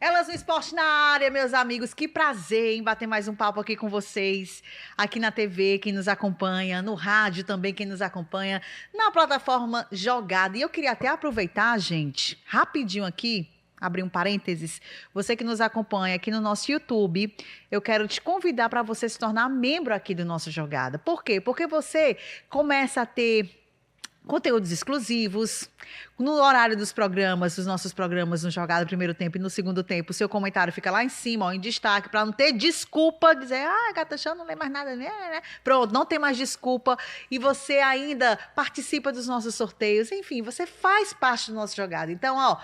Elas no Esporte na área, meus amigos. Que prazer em bater mais um papo aqui com vocês. Aqui na TV, quem nos acompanha, no rádio também, quem nos acompanha, na plataforma Jogada. E eu queria até aproveitar, gente, rapidinho aqui, abrir um parênteses. Você que nos acompanha aqui no nosso YouTube, eu quero te convidar para você se tornar membro aqui do nosso Jogada. Por quê? Porque você começa a ter conteúdos exclusivos, no horário dos programas, dos nossos programas no Jogada Primeiro Tempo e no Segundo Tempo, o seu comentário fica lá em cima, ó, em destaque, para não ter desculpa, dizer, Gata Show não lê mais nada, né? Pronto, não tem mais desculpa, e você ainda participa dos nossos sorteios, enfim, você faz parte do nosso Jogada. Então, ó,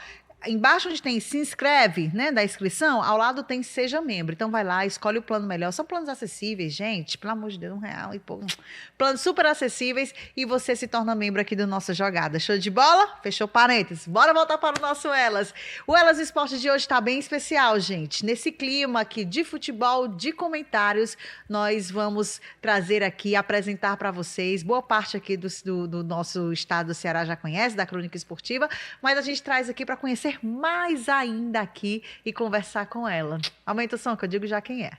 embaixo onde tem se inscreve, né, da inscrição, ao lado tem seja membro. Então vai lá, escolhe o plano melhor. São planos acessíveis, gente, pelo amor de Deus, R$1 e pouco. Planos super acessíveis e você se torna membro aqui do nosso Jogada. Show de bola? Fechou parênteses. Bora voltar para o nosso Elas. O Elas Esporte de hoje está bem especial, gente. Nesse clima aqui de futebol, de comentários, nós vamos trazer aqui, apresentar para vocês. Boa parte aqui do nosso estado do Ceará já conhece, da Crônica Esportiva, mas a gente traz aqui para conhecer mais ainda aqui e conversar com ela. Aumenta o som que eu digo já quem é.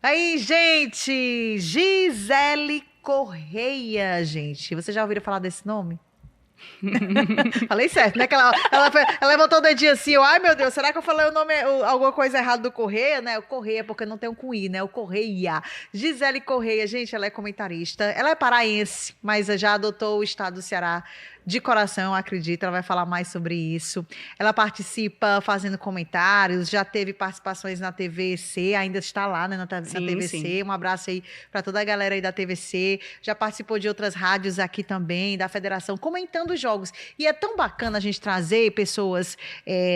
Aí, gente, Gisele Correia, gente. Vocês já ouviram falar desse nome? Falei certo, né? Que ela levantou o dedinho assim, ai meu Deus, será que eu falei o nome, alguma coisa errada do Correia, né? O Correia, porque não tem um com I, né? O Correia. Gisele Correia, gente, ela é comentarista, ela é paraense, mas já adotou o estado do Ceará de coração, eu acredito, ela vai falar mais sobre isso. Ela participa fazendo comentários, já teve participações na TVC, ainda está lá, né, na TVC. Sim. Um abraço aí para toda a galera aí da TVC. Já participou de outras rádios aqui também, da Federação, comentando jogos. E é tão bacana a gente trazer pessoas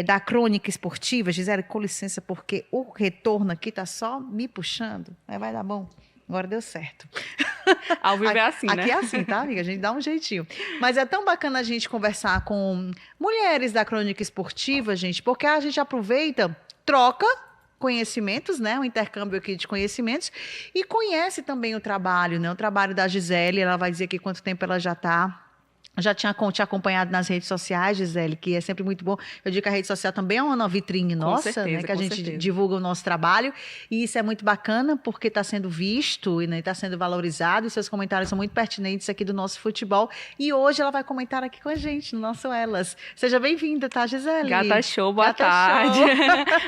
da Crônica Esportiva. Gisele, com licença, porque o retorno aqui tá só me puxando. Vai dar bom. Agora deu certo. Ao vivo é assim, né? Aqui é assim, tá, amiga? A gente dá um jeitinho. Mas é tão bacana a gente conversar com mulheres da Crônica Esportiva, gente, porque a gente aproveita, troca conhecimentos, né? Um intercâmbio aqui de conhecimentos e conhece também o trabalho, né? O trabalho da Gisele, ela vai dizer aqui quanto tempo ela já está. Já tinha te acompanhado nas redes sociais, Gisele, que é sempre muito bom. Eu digo que a rede social também é uma vitrine nossa, certeza, né? Que a gente divulga o nosso trabalho. E isso é muito bacana, porque está sendo visto e está sendo valorizado. E seus comentários são muito pertinentes aqui do nosso futebol. E hoje ela vai comentar aqui com a gente, no nosso Elas. Seja bem-vinda, tá, Gisele? Gata Show, boa tarde.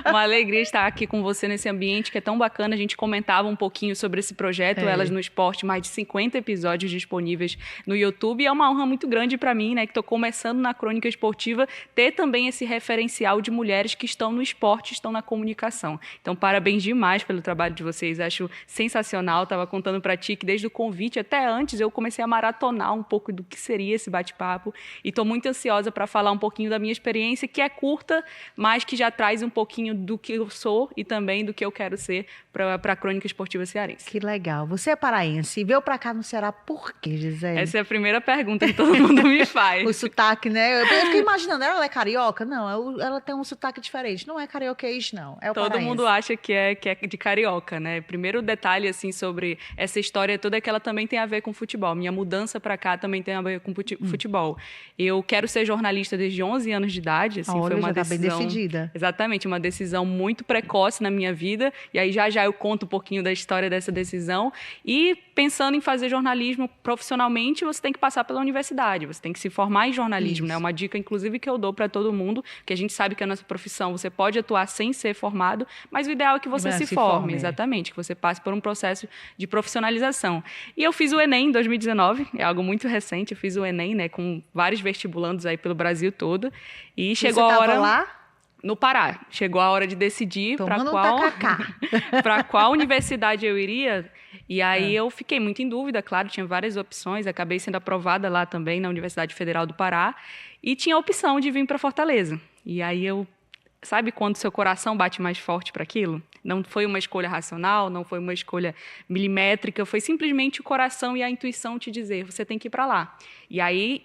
Uma alegria estar aqui com você nesse ambiente que é tão bacana. A gente comentava um pouquinho sobre esse projeto, Elas no Esporte, mais de 50 episódios disponíveis no YouTube. E é uma honra muito grande para mim, né, que estou começando na Crônica Esportiva, ter também esse referencial de mulheres que estão no esporte, estão na comunicação. Então, parabéns demais pelo trabalho de vocês, acho sensacional. Estava contando para ti que desde o convite, até antes, eu comecei a maratonar um pouco do que seria esse bate-papo e estou muito ansiosa para falar um pouquinho da minha experiência, que é curta, mas que já traz um pouquinho do que eu sou e também do que eu quero ser para a Crônica Esportiva Cearense. Que legal. Você é paraense e veio para cá no Ceará por quê, Gisele? Essa é a primeira pergunta que todo mundo me faz. O sotaque, né? Eu fiquei imaginando, ela é carioca? Não, ela tem um sotaque diferente. Não é carioquês, não. É o Todo paraense. mundo acha que é de carioca, né? Primeiro detalhe, assim, sobre essa história toda é que ela também tem a ver com futebol. Minha mudança para cá também tem a ver com futebol. Eu quero ser jornalista desde 11 anos de idade. Assim, Olha, foi uma já decisão... tá bem decidida. Exatamente, uma decisão muito precoce na minha vida. E aí já eu conto um pouquinho da história dessa decisão. E pensando em fazer jornalismo profissionalmente, você tem que passar pela universidade. Você tem que se formar em jornalismo, né? Uma dica, inclusive, que eu dou para todo mundo, que a gente sabe que a nossa profissão, você pode atuar sem ser formado, mas o ideal é que você se forme, exatamente, que você passe por um processo de profissionalização. E eu fiz o Enem em 2019, é algo muito recente, eu fiz o Enem, né, com vários vestibulandos aí pelo Brasil todo, e chegou a hora... lá? No Pará. Chegou a hora de decidir para qual universidade eu iria. E aí eu fiquei muito em dúvida, claro, tinha várias opções. Acabei sendo aprovada lá também, na Universidade Federal do Pará. E tinha a opção de vir para Fortaleza. E aí sabe quando seu coração bate mais forte para aquilo? Não foi uma escolha racional, não foi uma escolha milimétrica, foi simplesmente o coração e a intuição te dizer, você tem que ir para lá. E aí,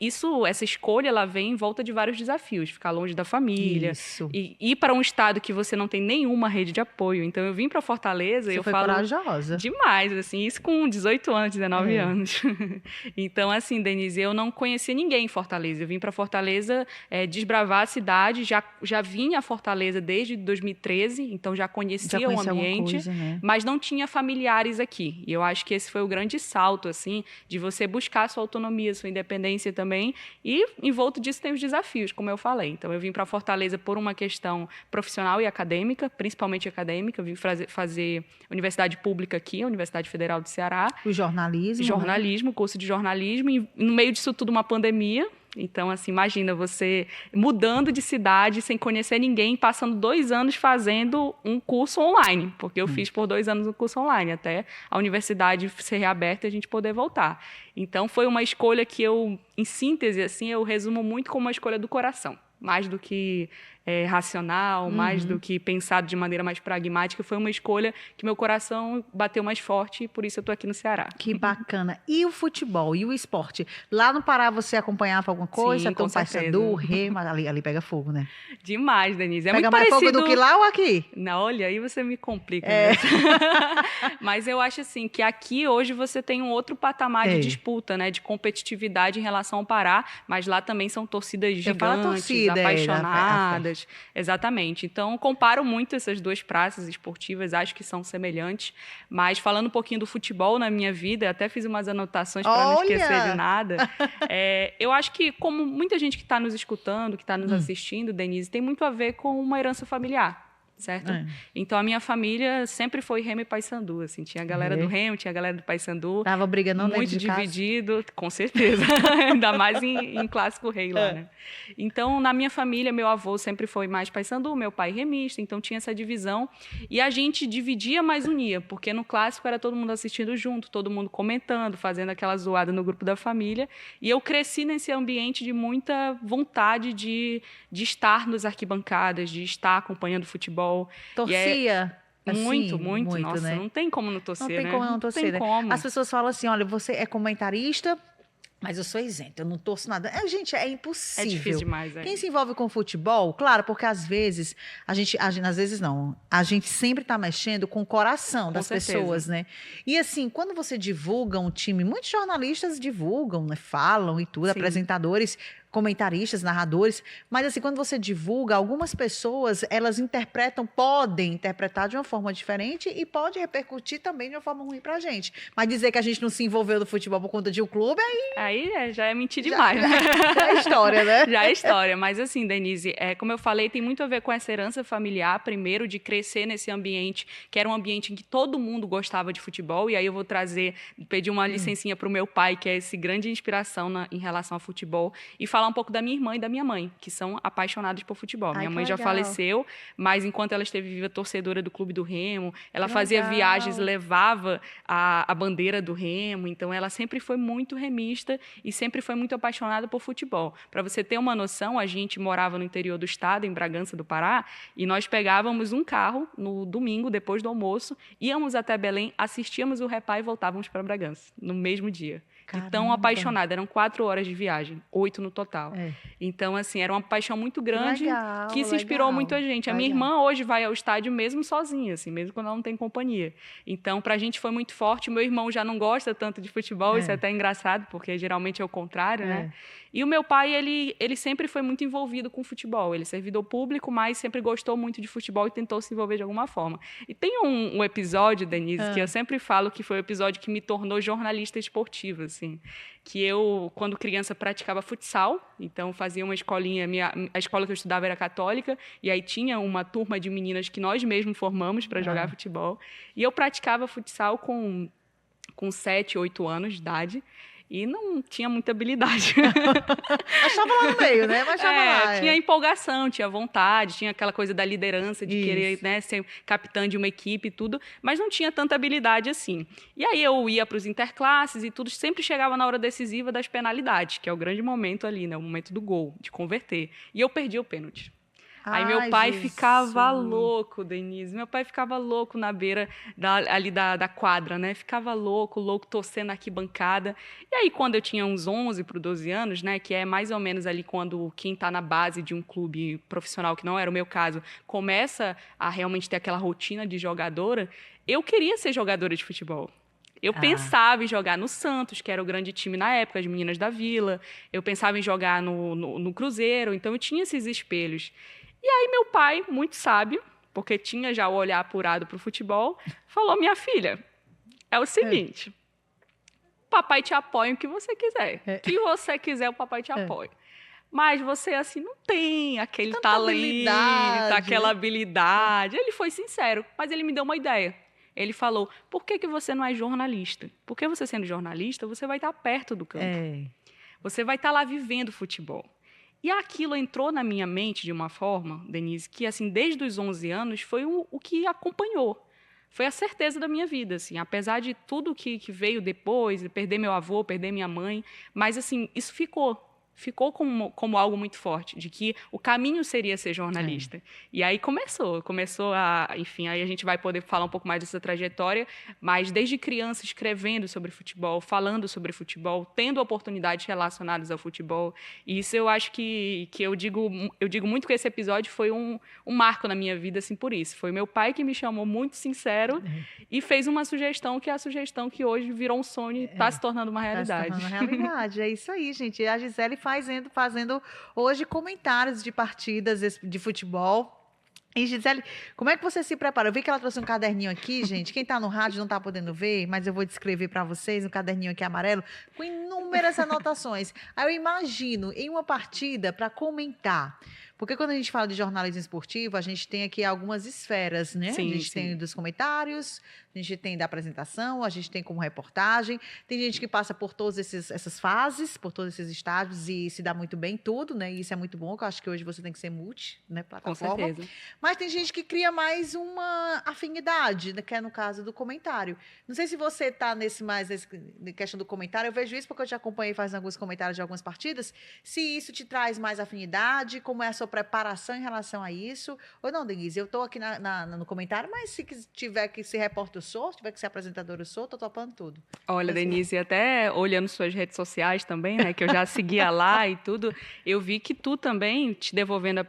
essa escolha, ela vem em volta de vários desafios. Ficar longe da família, e ir para um estado que você não tem nenhuma rede de apoio. Então, eu vim para Fortaleza e eu falo... corajosa. Demais, assim, isso com 18 anos, 19 anos. Então, assim, Denise, eu não conhecia ninguém em Fortaleza. Eu vim para Fortaleza desbravar a cidade, já vim a Fortaleza desde 2013, então já conhecia o ambiente, coisa, né? Mas não tinha familiares aqui. E eu acho que esse foi o grande salto, assim, de você buscar sua autonomia, sua independência também, e envolto disso tem os desafios, como eu falei. Então, eu vim para Fortaleza por uma questão profissional e acadêmica, principalmente acadêmica. Eu vim fazer universidade pública aqui, a Universidade Federal do Ceará. O jornalismo. Jornalismo, curso de jornalismo, e no meio disso tudo uma pandemia. Então, assim, imagina você mudando de cidade sem conhecer ninguém, passando 2 anos fazendo um curso online, porque eu fiz por 2 anos um curso online, até a universidade ser reaberta e a gente poder voltar. Então, foi uma escolha que eu, em síntese, assim, eu resumo muito como uma escolha do coração, mais do que racional, mais do que pensado de maneira mais pragmática. Foi uma escolha que meu coração bateu mais forte e por isso eu estou aqui no Ceará. Que bacana. E o futebol, e o esporte? Lá no Pará você acompanhava alguma coisa? Sim, com certeza. Paysandu, Remo, ali pega fogo, né? Demais, Denise. Pega muito mais parecido... fogo do que lá ou aqui? Não, olha, aí você me complica. Mas eu acho assim, que aqui hoje você tem um outro patamar de disputa, né? De competitividade em relação ao Pará, mas lá também são torcidas gigantes, apaixonadas. Exatamente. Então, comparo muito essas duas praças esportivas, acho que são semelhantes. Mas falando um pouquinho do futebol na minha vida, até fiz umas anotações para não esquecer de nada. Eu acho que, como muita gente que está nos escutando, que está nos assistindo, Denise, tem muito a ver com uma herança familiar. Certo? Então, a minha família sempre foi Remo e Paysandu, assim. Tinha a galera do Remo, tinha a galera do Paysandu. Tava brigando muito dividido, com certeza. Ainda mais em Clássico Rei lá, né? Então, na minha família, meu avô sempre foi mais Paysandu, meu pai remista, então tinha essa divisão. E a gente dividia, mas unia, porque no Clássico era todo mundo assistindo junto, todo mundo comentando, fazendo aquela zoada no grupo da família. E eu cresci nesse ambiente de muita vontade de estar nas arquibancadas, de estar acompanhando futebol. Torcia? Assim, muito. Nossa, né? Não tem como não torcer, né? Não tem como não torcer, né? Como. As pessoas falam assim, olha, você é comentarista, mas eu sou isento, eu não torço nada. Gente, é impossível. É difícil demais, Quem se envolve com futebol, claro, porque às vezes, às vezes não, a gente sempre está mexendo com o coração das pessoas, né? E assim, quando você divulga um time, muitos jornalistas divulgam, né? Falam e tudo, apresentadores, comentaristas, narradores, mas assim, quando você divulga, algumas pessoas, elas podem interpretar de uma forma diferente e pode repercutir também de uma forma ruim pra gente. Mas dizer que a gente não se envolveu no futebol por conta de um clube, aí já é mentir demais, né? Já é história, né? Já é história, mas assim, Denise, como eu falei, tem muito a ver com essa herança familiar, primeiro, de crescer nesse ambiente, que era um ambiente em que todo mundo gostava de futebol, e aí eu vou pedir uma licencinha pro meu pai, que é esse grande inspiração em relação ao futebol, e falar um pouco da minha irmã e da minha mãe, que são apaixonadas por futebol. Minha mãe já faleceu, mas enquanto ela esteve viva, torcedora do Clube do Remo, ela fazia viagens, levava a bandeira do Remo, então ela sempre foi muito remista e sempre foi muito apaixonada por futebol. Para você ter uma noção, a gente morava no interior do estado, em Bragança do Pará, e nós pegávamos um carro no domingo, depois do almoço, íamos até Belém, assistíamos o Repá e voltávamos para Bragança, no mesmo dia. De tão apaixonada. Eram 4 horas de viagem, 8 no total. Então, assim, era uma paixão muito grande que se inspirou muito a gente. A minha irmã hoje vai ao estádio mesmo sozinha, assim, mesmo quando ela não tem companhia. Então, pra gente foi muito forte. Meu irmão já não gosta tanto de futebol, isso é até engraçado, porque geralmente é o contrário, né? E o meu pai, ele sempre foi muito envolvido com futebol. Ele é servidor público, mas sempre gostou muito de futebol e tentou se envolver de alguma forma. E tem um episódio, Denise, que eu sempre falo que foi o episódio que me tornou jornalista esportiva, assim. Que eu, quando criança, praticava futsal. Então, fazia uma escolinha. A escola que eu estudava era católica. E aí tinha uma turma de meninas que nós mesmos formamos para jogar futebol. E eu praticava futsal com 7, 8 anos de idade. E não tinha muita habilidade. Mas estava lá no meio, né? Mas lá. Tinha empolgação, tinha vontade, tinha aquela coisa da liderança, de querer, né, ser capitã de uma equipe e tudo, mas não tinha tanta habilidade assim. E aí eu ia para os interclasses e tudo, sempre chegava na hora decisiva das penalidades, que é o grande momento ali, né? O momento do gol, de converter. E eu perdi o pênalti. Aí meu pai ficava louco, Denise. Meu pai ficava louco na beira ali da quadra, né? Ficava louco, torcendo na arquibancada. E aí, quando eu tinha uns 11 para 12 anos, né? Que é mais ou menos ali quando quem está na base de um clube profissional, que não era o meu caso, começa a realmente ter aquela rotina de jogadora, eu queria ser jogadora de futebol. Eu pensava em jogar no Santos, que era o grande time na época, as meninas da Vila. Eu pensava em jogar no Cruzeiro. Então, eu tinha esses espelhos. E aí, meu pai, muito sábio, porque tinha já o olhar apurado para o futebol, falou, minha filha, é o seguinte, papai te apoia o que você quiser. O que você quiser, o papai te apoia. Mas você, assim, não tem aquele tanta talento, aquela né? habilidade. Ele foi sincero, mas ele me deu uma ideia. Ele falou, por que você não é jornalista? Porque você sendo jornalista, você vai estar perto do campo. Você vai estar lá vivendo futebol. E aquilo entrou na minha mente de uma forma, Denise, que, assim, desde os 11 anos, foi o que acompanhou. Foi a certeza da minha vida, assim, apesar de tudo que veio depois, de perder meu avô, perder minha mãe, mas, assim, isso ficou como algo muito forte, de que o caminho seria ser jornalista. E aí começou enfim, aí a gente vai poder falar um pouco mais dessa trajetória, mas desde criança escrevendo sobre futebol, falando sobre futebol, tendo oportunidades relacionadas ao futebol, e isso eu acho que eu digo muito que esse episódio foi um marco na minha vida, assim, por isso. Foi meu pai que me chamou muito sincero e fez uma sugestão, que é a sugestão que hoje virou um sonho e está se tornando uma realidade. Está se tornando uma realidade, é isso aí, gente. E a Gisele fazendo hoje comentários de partidas de futebol. E, Gisele, como é que você se prepara? Eu vi que ela trouxe um caderninho aqui, gente. Quem está no rádio não está podendo ver, mas eu vou descrever para vocês um caderninho aqui amarelo com inúmeras anotações. Aí eu imagino em uma partida para comentar. Porque quando a gente fala de jornalismo esportivo, a gente tem aqui algumas esferas, né? Sim, a gente tem dos comentários, a gente tem da apresentação, a gente tem como reportagem. Tem gente que passa por todas essas fases, por todos esses estágios e se dá muito bem em tudo, né? E isso é muito bom, que eu acho que hoje você tem que ser multi, né? Plataforma. Com certeza. Mas tem gente que cria mais uma afinidade, né, que é no caso do comentário. Não sei se você está nesse questão do comentário. Eu vejo isso porque eu te acompanhei fazendo alguns comentários de algumas partidas. Se isso te traz mais afinidade, como é a sua preparação em relação a isso? Ou não, Denise? Eu estou aqui no comentário, mas se tiver que ser repórter, eu sou. Se tiver que ser apresentadora, eu sou. Estou topando tudo. Olha, Denise, até olhando suas redes sociais também, né, que eu já seguia lá e tudo, eu vi que tu também, te devolvendo,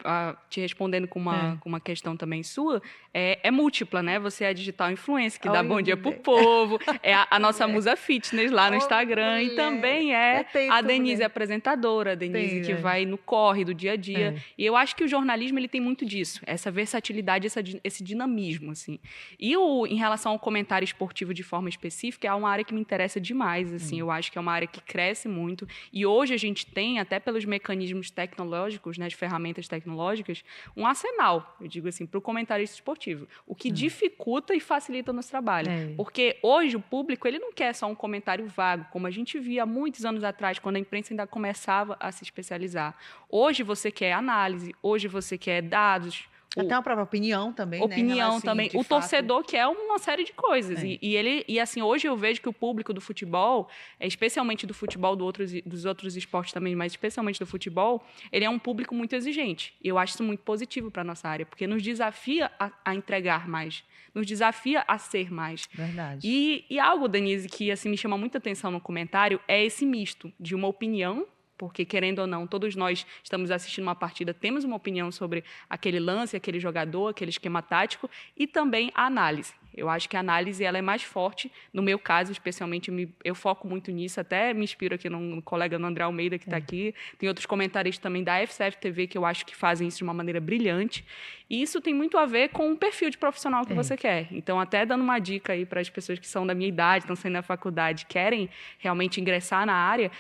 te respondendo com uma questão também sua, é múltipla, né? Você é a digital influencer, que dá bom dia pro povo, é a nossa musa fitness lá no Instagram, e também a Denise apresentadora, a Denise que vai no corre do dia a dia. E eu acho que o jornalismo, ele tem muito disso, essa versatilidade, esse dinamismo, assim. E em relação ao comentário esportivo de forma específica, é uma área que me interessa demais, assim. Eu acho que é uma área que cresce muito, e hoje a gente tem, até pelos mecanismos tecnológicos, né, de ferramentas tecnológicas, um arsenal, eu digo assim, para o comentarista esportivo, o que dificulta e facilita o nosso trabalho. Porque hoje o público, ele não quer só um comentário vago, como a gente via há muitos anos atrás, quando a imprensa ainda começava a se especializar. Hoje você quer análise, hoje você quer dados. Até uma própria opinião também, opinião, né? Assim, também. O torcedor quer uma série de coisas. E assim, hoje eu vejo que o público do futebol, especialmente do futebol dos outros esportes também, mas especialmente do futebol, ele é um público muito exigente. E eu acho isso muito positivo para a nossa área, porque nos desafia a entregar mais, nos desafia a ser mais. Verdade. E algo, Denise, que assim, me chama muita atenção no comentário é esse misto de uma opinião, porque, querendo ou não, todos nós estamos assistindo uma partida, temos uma opinião sobre aquele lance, aquele jogador, aquele esquema tático, e também a análise. Eu acho que a análise ela é mais forte, no meu caso, especialmente, eu foco muito nisso, até me inspiro aqui no colega no André Almeida, que está aqui, tem outros comentaristas também da FCF TV, que eu acho que fazem isso de uma maneira brilhante, e isso tem muito a ver com o perfil de profissional que você quer. Então, até dando uma dica aí para as pessoas que são da minha idade, estão saindo da faculdade, querem realmente ingressar na área,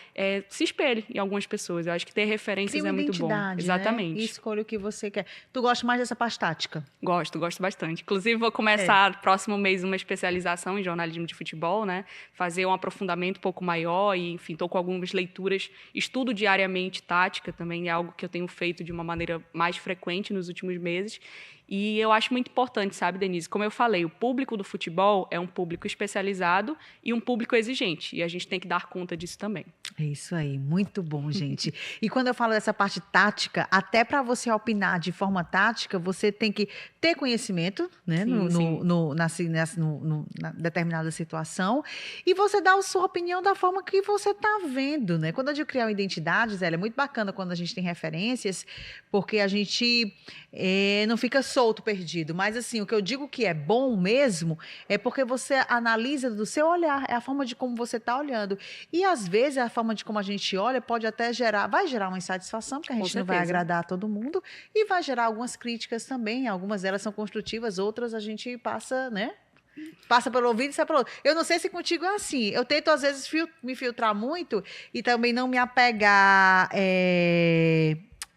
se espelhe em algumas pessoas. Eu acho que ter referências é muito bom. Exatamente. Né? E escolha o que você quer. Tu gosta mais dessa parte tática? Gosto bastante. Inclusive, vou começar próximo mês uma especialização em jornalismo de futebol, né? Fazer um aprofundamento um pouco maior e, enfim, estou com algumas leituras. Estudo diariamente tática também, é algo que eu tenho feito de uma maneira mais frequente nos últimos meses. E eu acho muito importante, sabe, Denise? Como eu falei, o público do futebol é um público especializado e um público exigente. E a gente tem que dar conta disso também. É isso aí, muito bom, gente. E quando eu falo dessa parte tática, até para você opinar de forma tática, você tem que ter conhecimento, né, Sim. na determinada situação, e você dá a sua opinião da forma que você está vendo, né? Quando eu digo criar uma identidade, Zé, é muito bacana quando a gente tem referências, porque a gente não fica solto, perdido. Mas assim, o que eu digo que é bom mesmo é porque você analisa do seu olhar, é a forma de como você está olhando. E às vezes a forma de como a gente olha pode até vai gerar uma insatisfação, porque a gente não vai agradar a todo mundo, e vai gerar algumas críticas também. Algumas delas são construtivas, outras a gente passa, né? Passa pelo ouvido e sai pelo outro. Eu não sei se contigo é assim. Eu tento, às vezes, me filtrar muito e também não me apegar.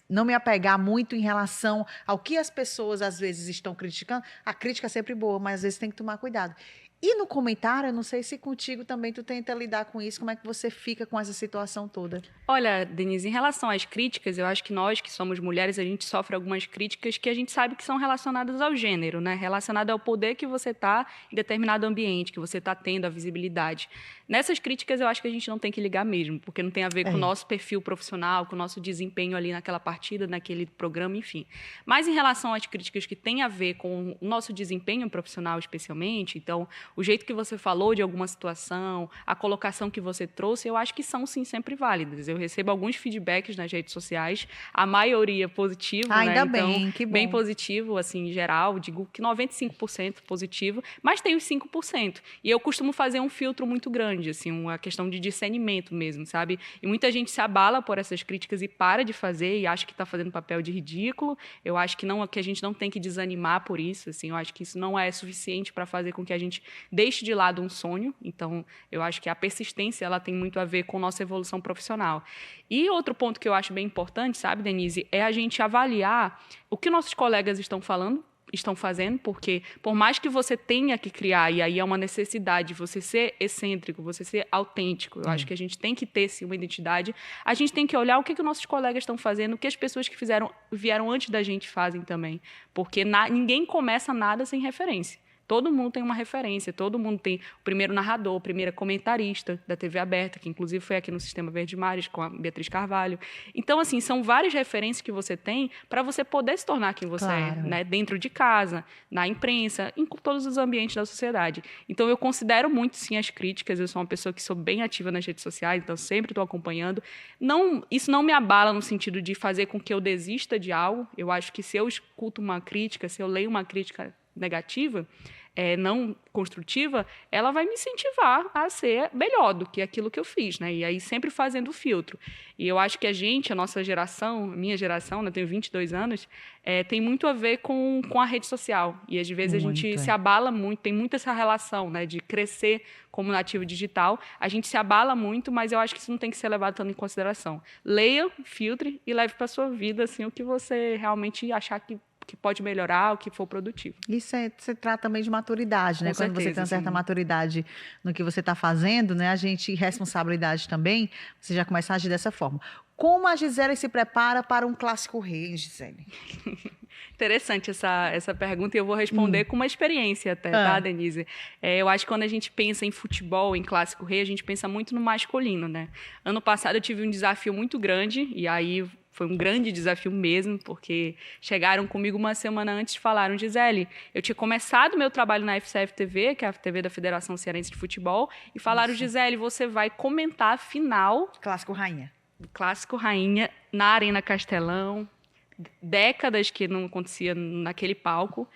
Não me apegar muito em relação ao que as pessoas, às vezes, estão criticando. A crítica é sempre boa, mas às vezes tem que tomar cuidado. E no comentário, eu não sei se contigo também tu tenta lidar com isso, como é que você fica com essa situação toda? Olha, Denise, em relação às críticas, eu acho que nós que somos mulheres, a gente sofre algumas críticas que a gente sabe que são relacionadas ao gênero, né? Relacionado ao poder que você está em determinado ambiente, que você está tendo, a visibilidade. Nessas críticas, eu acho que a gente não tem que ligar mesmo, porque não tem a ver com o nosso perfil profissional, com o nosso desempenho ali naquela partida, naquele programa, enfim. Mas em relação às críticas que têm a ver com o nosso desempenho profissional, especialmente, então, o jeito que você falou de alguma situação, a colocação que você trouxe, eu acho que são, sim, sempre válidas. Eu recebo alguns feedbacks nas redes sociais, a maioria positivo, né? Ainda Então, bem, que bom. bem positivo, assim, em geral, digo que 95% positivo, mas tem os 5%. E eu costumo fazer um filtro muito grande, assim, uma questão de discernimento mesmo, sabe? E muita gente se abala por essas críticas e para de fazer e acha que está fazendo papel de ridículo. Eu acho que a gente não tem que desanimar por isso, assim, eu acho que isso não é suficiente para fazer com que a gente deixe de lado um sonho. Então, eu acho que a persistência ela tem muito a ver com nossa evolução profissional. E outro ponto que eu acho bem importante, sabe, Denise, é a gente avaliar o que nossos colegas estão fazendo, porque por mais que você tenha que criar, e aí é uma necessidade você ser excêntrico, você ser autêntico, eu acho que a gente tem que ter sim uma identidade, a gente tem que olhar o que os nossos colegas estão fazendo, o que as pessoas que vieram antes da gente fazem também, porque ninguém começa nada sem referência. Todo mundo tem uma referência, todo mundo tem o primeiro narrador, a primeira comentarista da TV aberta, que inclusive foi aqui no Sistema Verde Mares, com a Beatriz Carvalho. Então, assim, são várias referências que você tem para você poder se tornar quem você é, né? Dentro de casa, na imprensa, em todos os ambientes da sociedade. Então, eu considero muito, sim, as críticas. Eu sou uma pessoa que sou bem ativa nas redes sociais, então sempre estou acompanhando. Isso não me abala no sentido de fazer com que eu desista de algo. Eu acho que se eu escuto uma crítica, se eu leio uma crítica negativa, não construtiva, ela vai me incentivar a ser melhor do que aquilo que eu fiz, né? E aí sempre fazendo o filtro. E eu acho que a nossa geração, minha geração, né, eu tenho 22 anos, tem muito a ver com a rede social. E às vezes a gente se abala muito, tem muito essa relação, né, de crescer como nativo digital. A gente se abala muito, mas eu acho que isso não tem que ser levado tanto em consideração. Leia, filtre e leve para a sua vida assim, o que você realmente achar que pode melhorar, o que for produtivo. Isso se trata também de maturidade, né? Com certeza, quando você tem uma certa maturidade no que você está fazendo, né? Responsabilidade também, você já começa a agir dessa forma. Como a Gisele se prepara para um clássico rei, Gisele? Interessante essa pergunta e eu vou responder com uma experiência até, tá, Denise? Eu acho que quando a gente pensa em futebol, em clássico rei, a gente pensa muito no masculino, né? Ano passado eu tive um desafio muito grande e aí foi um grande desafio mesmo, porque chegaram comigo uma semana antes e falaram: Gisele, eu tinha começado meu trabalho na FCF TV, que é a TV da Federação Cearense de Futebol, e falaram: Gisele, você vai comentar a final... Clássico Rainha. Clássico Rainha, na Arena Castelão, décadas que não acontecia naquele palco.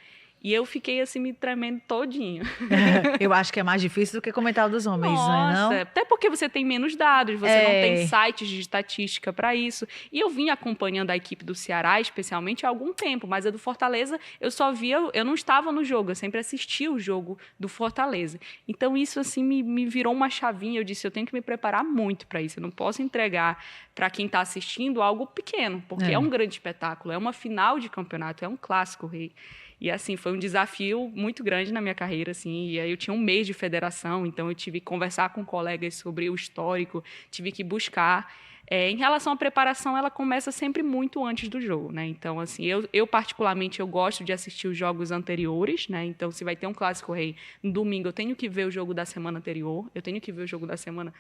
E eu fiquei assim, me tremendo todinho. Eu acho que é mais difícil do que comentar o dos homens, Nossa, não é? Até porque você tem menos dados, você não tem sites de estatística para isso. E eu vim acompanhando a equipe do Ceará, especialmente, há algum tempo. Mas a do Fortaleza, eu não estava no jogo, eu sempre assistia o jogo do Fortaleza. Então, isso assim me virou uma chavinha. Eu disse, eu tenho que me preparar muito para isso. Eu não posso entregar para quem está assistindo algo pequeno, porque é um grande espetáculo, é uma final de campeonato, é um clássico rei. E, assim, foi um desafio muito grande na minha carreira, assim, e aí eu tinha um mês de federação, então eu tive que conversar com colegas sobre o histórico, tive que buscar. Em relação à preparação, ela começa sempre muito antes do jogo, né? Então, assim, eu particularmente, eu gosto de assistir os jogos anteriores, né? Então, se vai ter um Clássico Rei no domingo, eu tenho que ver o jogo da semana anterior, eu tenho que ver o jogo da semana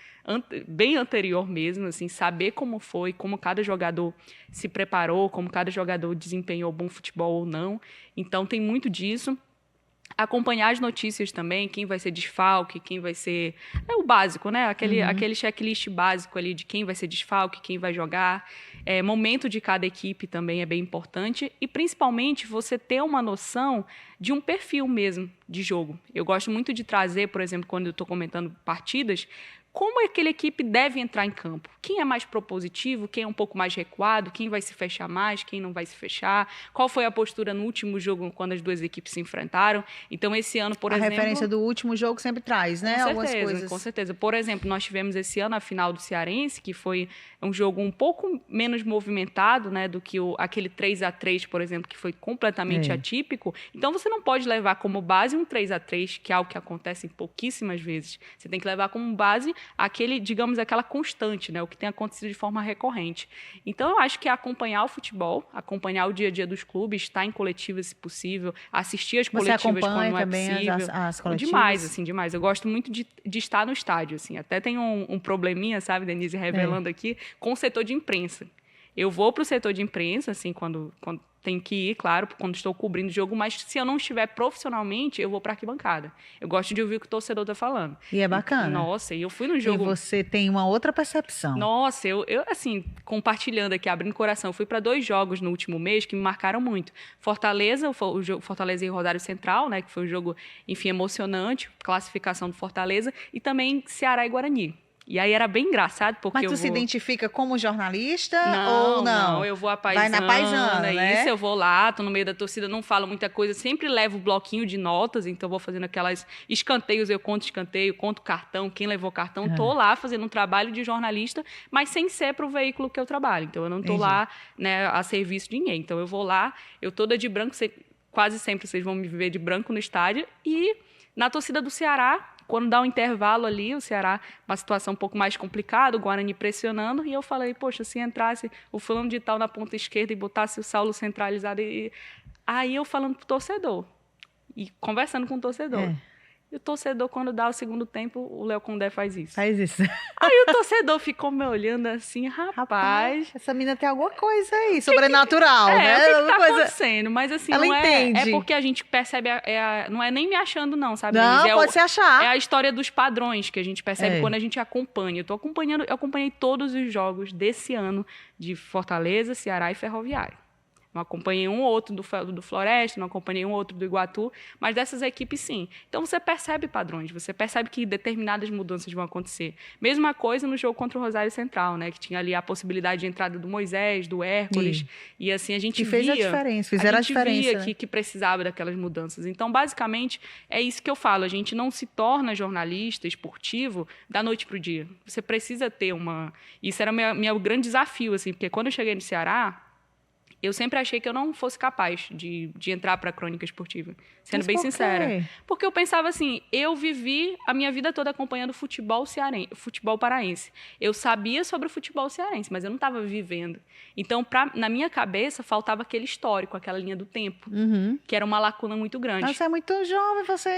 bem anterior mesmo, assim, saber como foi, como cada jogador se preparou, como cada jogador desempenhou bom futebol ou não. Então, tem muito disso. Acompanhar as notícias também, quem vai ser desfalque, quem vai ser... É o básico, né? Aquele checklist básico ali de quem vai ser desfalque, quem vai jogar. Momento de cada equipe também é bem importante. E, principalmente, você ter uma noção de um perfil mesmo de jogo. Eu gosto muito de trazer, por exemplo, quando eu estou comentando partidas, como aquela equipe deve entrar em campo. Quem é mais propositivo, quem é um pouco mais recuado, quem vai se fechar mais, quem não vai se fechar, qual foi a postura no último jogo quando as duas equipes se enfrentaram. Então, esse ano, por exemplo... A referência do último jogo sempre traz, né? Algumas coisas. Com certeza. Por exemplo, nós tivemos esse ano a final do Cearense, que foi um jogo um pouco menos movimentado, né, do que aquele 3-3, por exemplo, que foi completamente atípico. Então, você não pode levar como base um 3-3, que é algo que acontece pouquíssimas vezes. Você tem que levar como base digamos, aquela constante, né? O que tem acontecido de forma recorrente. Então, eu acho que acompanhar o futebol, acompanhar o dia a dia dos clubes, estar em coletivas, se possível, assistir as coletivas quando não é possível. As coletivas? Demais, assim, demais. Eu gosto muito de estar no estádio, assim. Até tem um probleminha, sabe, Denise, revelando aqui, com o setor de imprensa. Eu vou para o setor de imprensa, assim, quando tenho que ir, claro, quando estou cobrindo o jogo, mas se eu não estiver profissionalmente, eu vou para a arquibancada. Eu gosto de ouvir o que o torcedor está falando. E é bacana. Nossa, e eu fui no jogo... E você tem uma outra percepção. Nossa, eu assim, compartilhando aqui, abrindo o coração, eu fui para 2 jogos no último mês que me marcaram muito. Fortaleza, o jogo Fortaleza e Rosário Central, né, que foi um jogo, enfim, emocionante, classificação do Fortaleza, e também Ceará e Guarani. E aí era bem engraçado, porque Mas tu se identifica como jornalista ou não? Não, eu vou a paisana. Vai na paisana, né? Isso, eu vou lá, tô no meio da torcida, não falo muita coisa, sempre levo bloquinho de notas, então vou fazendo aquelas escanteios, eu conto escanteio, conto cartão, quem levou cartão, tô lá fazendo um trabalho de jornalista, mas sem ser pro veículo que eu trabalho. Então eu não tô lá, né, a serviço de ninguém. Então eu vou lá, eu toda de branco, quase sempre vocês vão me ver de branco no estádio, e na torcida do Ceará, quando dá um intervalo ali, o Ceará, uma situação um pouco mais complicada, o Guarani pressionando, e eu falei, poxa, se entrasse o fulano de tal na ponta esquerda e botasse o Saulo centralizado, aí eu falando pro torcedor, e conversando com o torcedor. E o torcedor, quando dá o segundo tempo, o Léo Condé faz isso. Faz isso. Aí o torcedor ficou me olhando assim, rapaz... Essa menina tem alguma coisa aí, sobrenatural, né? O que tá acontecendo? Mas assim, ela não entende. É porque a gente percebe, não é nem me achando não, sabe? Não, pode se achar. É a história dos padrões que a gente percebe quando a gente acompanha. Eu acompanhei todos os jogos desse ano de Fortaleza, Ceará e Ferroviário. Não acompanhei um ou outro do Floresta, não acompanhei um ou outro do Iguatu, mas dessas equipes sim. Então você percebe padrões, você percebe que determinadas mudanças vão acontecer. Mesma coisa no jogo contra o Rosário Central, né? Que tinha ali a possibilidade de entrada do Moisés, do Hércules, e assim a gente fez a diferença, fizeram a diferença, via que precisava daquelas mudanças. Então, basicamente, é isso que eu falo, a gente não se torna jornalista esportivo da noite para o dia. Você precisa ter Isso era meu grande desafio, assim, porque quando eu cheguei no Ceará, eu sempre achei que eu não fosse capaz de entrar para a crônica esportiva, sendo bem sincera. Porque eu pensava assim, eu vivi a minha vida toda acompanhando futebol paraense. Eu sabia sobre o futebol cearense, mas eu não estava vivendo. Então, na minha cabeça, faltava aquele histórico, aquela linha do tempo, que era uma lacuna muito grande. Você é muito jovem, você...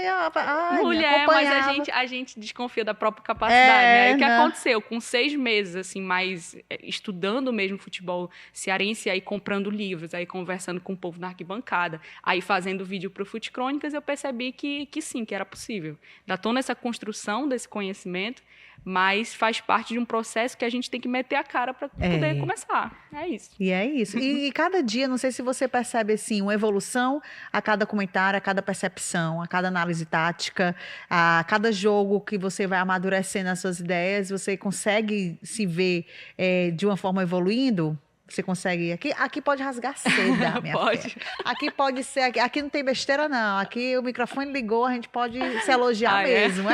Mulher, mas a gente desconfia da própria capacidade, né? O que aconteceu? Com 6 meses, assim, mais estudando mesmo futebol cearense, aí comprando livros, aí conversando com o povo na arquibancada, aí fazendo vídeo para o Fute Crônicas, eu percebi que sim, que era possível. Ainda estou nessa construção desse conhecimento, mas faz parte de um processo que a gente tem que meter a cara para poder começar. É isso. E é isso. E cada dia, não sei se você percebe assim, uma evolução a cada comentário, a cada percepção, a cada análise tática, a cada jogo que você vai amadurecendo as suas ideias, você consegue se ver de uma forma evoluindo? Você consegue... Aqui pode rasgar seda, minha Pode. filha. Aqui pode ser... Aqui não tem besteira, não. Aqui o microfone ligou, a gente pode se elogiar mesmo.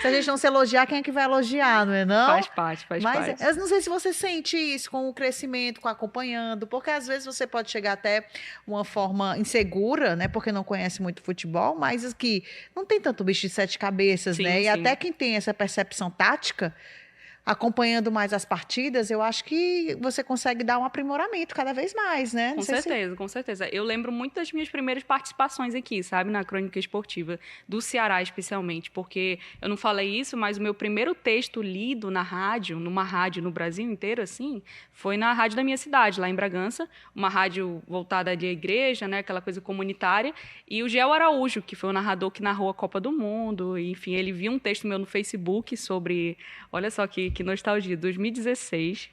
Se a gente não se elogiar, quem é que vai elogiar, não é não? Faz parte. Mas eu não sei se você sente isso com o crescimento, com acompanhando, porque às vezes você pode chegar até uma forma insegura, né? Porque não conhece muito futebol, mas que não tem tanto bicho de 7 cabeças, né? E até quem tem essa percepção tática... acompanhando mais as partidas, eu acho que você consegue dar um aprimoramento cada vez mais, né? Com certeza, com certeza. Eu lembro muito das minhas primeiras participações aqui, sabe, na crônica esportiva, do Ceará especialmente, porque eu não falei isso, mas o meu primeiro texto lido na rádio, numa rádio no Brasil inteiro, assim, foi na rádio da minha cidade, lá em Bragança, uma rádio voltada à igreja, né, aquela coisa comunitária, e o Gel Araújo, que foi o narrador que narrou a Copa do Mundo, e, enfim, ele viu um texto meu no Facebook sobre, olha só que nostalgia, 2016,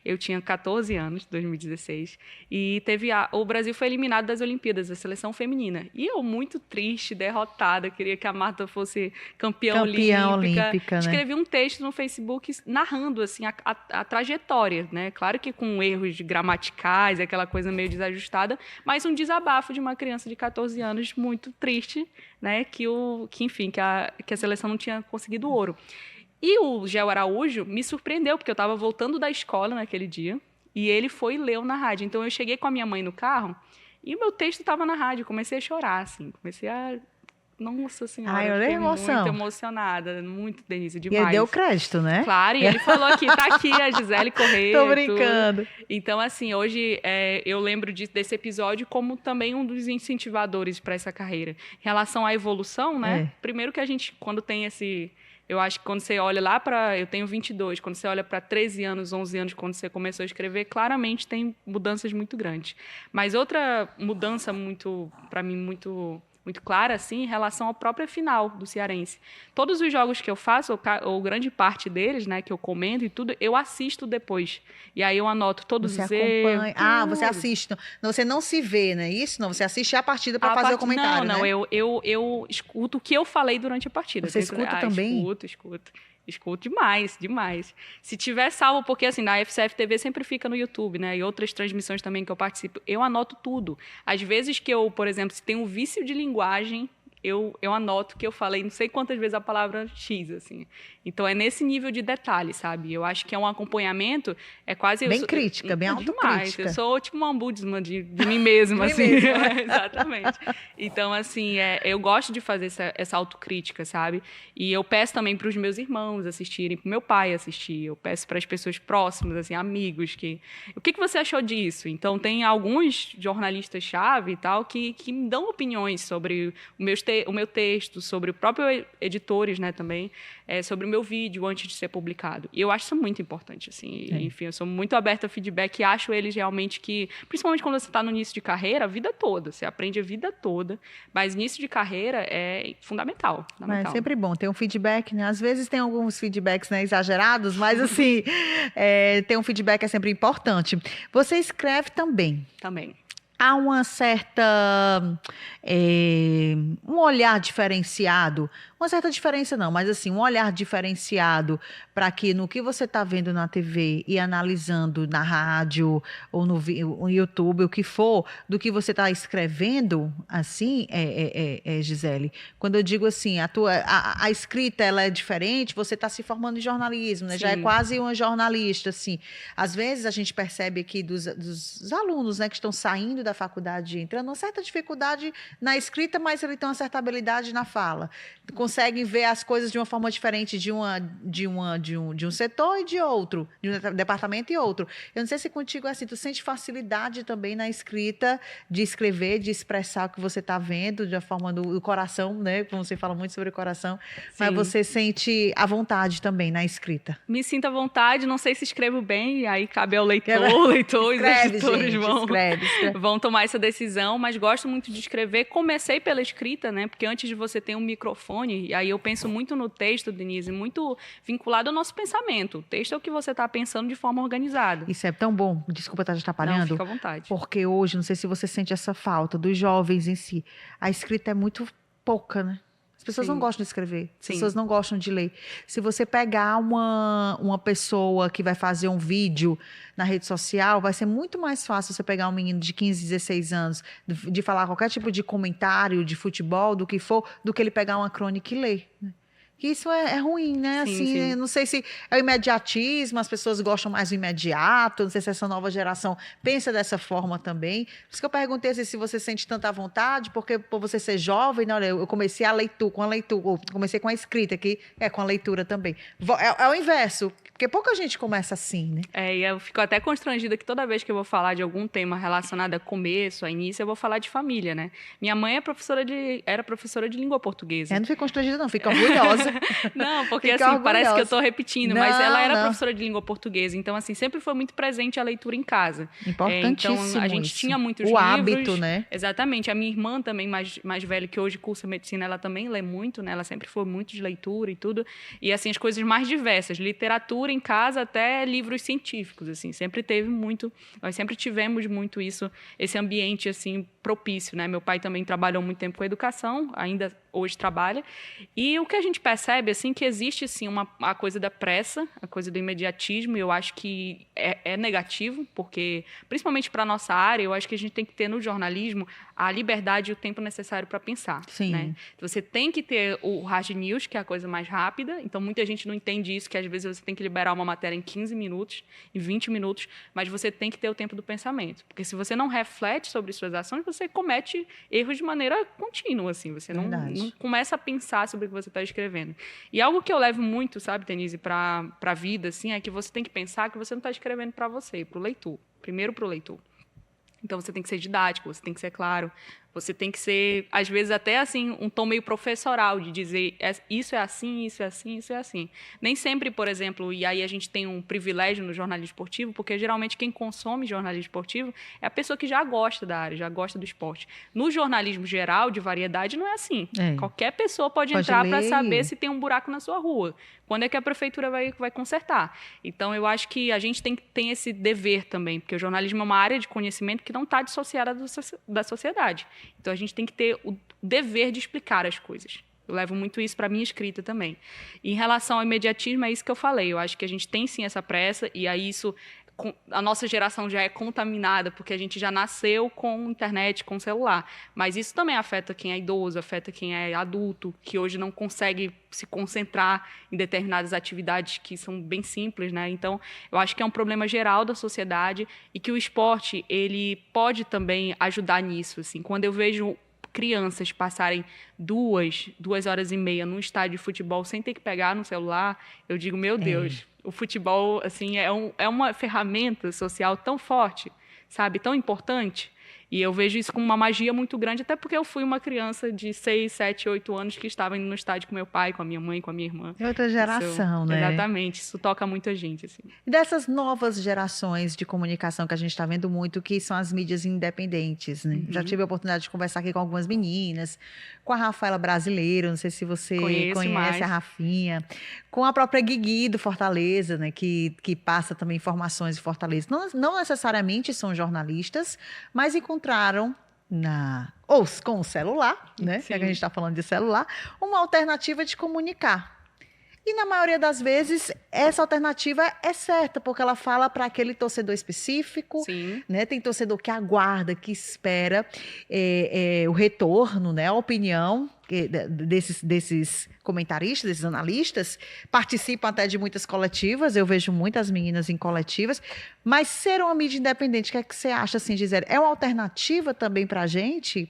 eu tinha 14 anos, 2016, e o Brasil foi eliminado das Olimpíadas, a seleção feminina. E eu, muito triste, derrotada, queria que a Marta fosse campeã olímpica. Escrevi um texto no Facebook narrando assim, a trajetória, né? Claro que com erros gramaticais, aquela coisa meio desajustada, mas um desabafo de uma criança de 14 anos muito triste, né? Enfim, que a seleção não tinha conseguido ouro. E o Gel Araújo me surpreendeu, porque eu estava voltando da escola naquele dia, e ele foi e leu na rádio. Então, eu cheguei com a minha mãe no carro, e o meu texto estava na rádio. Comecei a chorar, assim. Comecei a... Nossa Senhora, eu fiquei muito emocionada. Muito, Denise, demais. E ele deu crédito, né? Claro, e ele falou aqui, tá aqui a Gisele Correia. Tô brincando. Então, assim, hoje eu lembro desse episódio como também um dos incentivadores para essa carreira. Em relação à evolução, né? Primeiro que a gente, quando tem esse... Eu acho que quando você olha lá para... Eu tenho 22. Quando você olha para 13 anos, 11 anos, quando você começou a escrever, claramente tem mudanças muito grandes. Mas outra mudança para mim, muito clara, assim, em relação à própria final do Cearense. Todos os jogos que eu faço, ou grande parte deles, né, que eu comento e tudo, eu assisto depois. E aí eu anoto todos os erros. Você assiste. Você não se vê, né? Isso? Não, você assiste a partida para fazer o comentário, Não, né? eu escuto o que eu falei durante a partida. Você escuta também? Escuto demais, demais. Se tiver salvo, porque assim, na FCF TV sempre fica no YouTube, né? E outras transmissões também que eu participo, eu anoto tudo. Às vezes que eu, por exemplo, se tem um vício de linguagem, eu anoto que eu falei não sei quantas vezes a palavra X, assim. Então, é nesse nível de detalhe, sabe? Eu acho que é um acompanhamento, é quase... Bem crítica, bem autocrítica. Eu sou tipo uma ombudsman de mim mesma, assim. Exatamente. Então, assim, eu gosto de fazer essa autocrítica, sabe? E eu peço também para os meus irmãos assistirem, para o meu pai assistir. Eu peço para as pessoas próximas, assim, amigos, o que você achou disso? Então, tem alguns jornalistas-chave e tal que me dão opiniões sobre o meu texto, sobre o próprio editores, né, também, sobre o meu vídeo antes de ser publicado. E eu acho isso muito importante, assim. Enfim, eu sou muito aberta a feedback e acho eles realmente que, principalmente quando você está no início de carreira, a vida toda, você aprende a vida toda, mas início de carreira é fundamental. É sempre bom ter um feedback, né? Às vezes tem alguns feedbacks, né, exagerados, mas assim, ter um feedback é sempre importante. Você escreve também? Também. Há uma certa... um olhar diferenciado, uma certa diferença não, mas assim, um olhar diferenciado para que no que você está vendo na TV e analisando na rádio ou no YouTube, o que for, do que você está escrevendo, assim, Gisele, quando eu digo assim, a escrita ela é diferente, você está se formando em jornalismo, né? Já é quase uma jornalista, assim. Às vezes a gente percebe aqui dos alunos, né, que estão saindo da faculdade, entrando uma certa dificuldade na escrita, mas ele tem uma certa habilidade na fala. Conseguem ver as coisas de uma forma diferente de um setor e de outro, de um departamento e outro. Eu não sei se contigo é assim, tu sente facilidade também na escrita, de escrever, de expressar o que você está vendo, de uma forma do coração, né? Como você fala muito sobre o coração, mas você sente a vontade também na escrita. Me sinto à vontade, não sei se escrevo bem, aí cabe ao leitor, escreve, os editores gente, vão tomar essa decisão, mas gosto muito de escrever. Comecei pela escrita, né? Porque antes de você ter um microfone, e aí eu penso muito no texto, Denise, muito vinculado ao nosso pensamento. O texto é o que você está pensando de forma organizada. Isso é tão bom. Desculpa estar atrapalhando. Não, fica à vontade. Porque hoje, não sei se você sente essa falta dos jovens em si. A escrita é muito pouca, né? As pessoas não gostam de escrever, as pessoas não gostam de ler. Se você pegar uma pessoa que vai fazer um vídeo na rede social, vai ser muito mais fácil você pegar um menino de 15, 16 anos, de falar qualquer tipo de comentário de futebol, do que for, do que ele pegar uma crônica e ler, né? que isso é ruim, né? Sim, Assim, sim. não sei se é o imediatismo, as pessoas gostam mais do imediato, não sei se essa nova geração pensa dessa forma também. Por isso que eu perguntei assim, se você sente tanta vontade, porque por você ser jovem, né, olha, eu comecei com a leitura, ou comecei com a escrita, que é com a leitura também. É o inverso, porque pouca gente começa assim, né? E eu fico até constrangida que toda vez que eu vou falar de algum tema relacionado a começo, a início, eu vou falar de família, né? Minha mãe era professora de língua portuguesa. Eu não fico constrangida, não, fico orgulhosa. Não, porque Fica assim, orgulhosa. parece que eu estou repetindo, mas ela era Não. professora de língua portuguesa, então assim, sempre foi muito presente a leitura em casa. Importantíssimo Então a gente isso. tinha muitos o livros. hábito, né? Exatamente. A minha irmã também, mais velha, que hoje cursa medicina, ela também lê muito, né? Ela sempre foi muito de leitura e tudo. E assim, as coisas mais diversas, literatura em casa até livros científicos, assim, sempre teve muito, nós sempre tivemos muito isso, esse ambiente assim propício, né? Meu pai também trabalhou muito tempo com educação, ainda hoje trabalha. E o que a gente percebe, assim, que existe, sim, a coisa da pressa, a coisa do imediatismo, e eu acho que é negativo, porque, principalmente para a nossa área, eu acho que a gente tem que ter no jornalismo a liberdade e o tempo necessário para pensar. Sim. Né? Você tem que ter o hard news, que é a coisa mais rápida, então muita gente não entende isso, que às vezes você tem que liberar uma matéria em 15 minutos, em 20 minutos, mas você tem que ter o tempo do pensamento, porque se você não reflete sobre suas ações, você comete erros de maneira contínua, assim, você não começa a pensar sobre o que você está escrevendo. E algo que eu levo muito, sabe, Denise, para a vida, assim, é que você tem que pensar que você não está escrevendo para você, para o leitor. Primeiro para o leitor. Então, você tem que ser didático, você tem que ser claro, você tem que ser, às vezes, até assim, um tom meio professoral, de dizer isso é assim, isso é assim, isso é assim. Nem sempre, por exemplo, e aí a gente tem um privilégio no jornalismo esportivo, porque geralmente quem consome jornalismo esportivo é a pessoa que já gosta da área, já gosta do esporte. No jornalismo geral, de variedade, não é assim. Qualquer pessoa pode entrar para saber se tem um buraco na sua rua. Quando é que a prefeitura vai consertar? Então, eu acho que a gente tem esse dever também, porque o jornalismo é uma área de conhecimento que não está dissociada da sociedade. Então, a gente tem que ter o dever de explicar as coisas. Eu levo muito isso para a minha escrita também. E, em relação ao imediatismo, é isso que eu falei. Eu acho que a gente tem, sim, essa pressa, e aí isso... A nossa geração já é contaminada, porque a gente já nasceu com internet, com celular. Mas isso também afeta quem é idoso, afeta quem é adulto, que hoje não consegue se concentrar em determinadas atividades que são bem simples, né? Então, eu acho que é um problema geral da sociedade e que o esporte, ele pode também ajudar nisso. Assim. Quando eu vejo crianças passarem 2 horas e meia num estádio de futebol sem ter que pegar no celular, eu digo, meu Deus, o futebol assim, é uma ferramenta social tão forte, sabe, tão importante. E eu vejo isso como uma magia muito grande, até porque eu fui uma criança de 6, 7, 8 anos que estava indo no estádio com meu pai, com a minha mãe, com a minha irmã. É outra geração, né? Exatamente, isso toca muita gente. Assim. E dessas novas gerações de comunicação que a gente está vendo muito, que são as mídias independentes, né? Já tive a oportunidade de conversar aqui com algumas meninas, com a Rafaela Brasileiro, não sei se você conhece a Rafinha, com a própria Guigui do Fortaleza, né? Que passa também informações de Fortaleza. Não necessariamente são jornalistas, mas encontraram ou com o celular, né? Já que a gente está falando de celular, uma alternativa de comunicar. E na maioria das vezes, essa alternativa é certa, porque ela fala para aquele torcedor específico, né? Tem torcedor que aguarda, que espera o retorno, né? A opinião desses comentaristas, desses analistas, participam até de muitas coletivas, eu vejo muitas meninas em coletivas, mas ser uma mídia independente, o que é que você acha, assim, Gisele? É uma alternativa também para a gente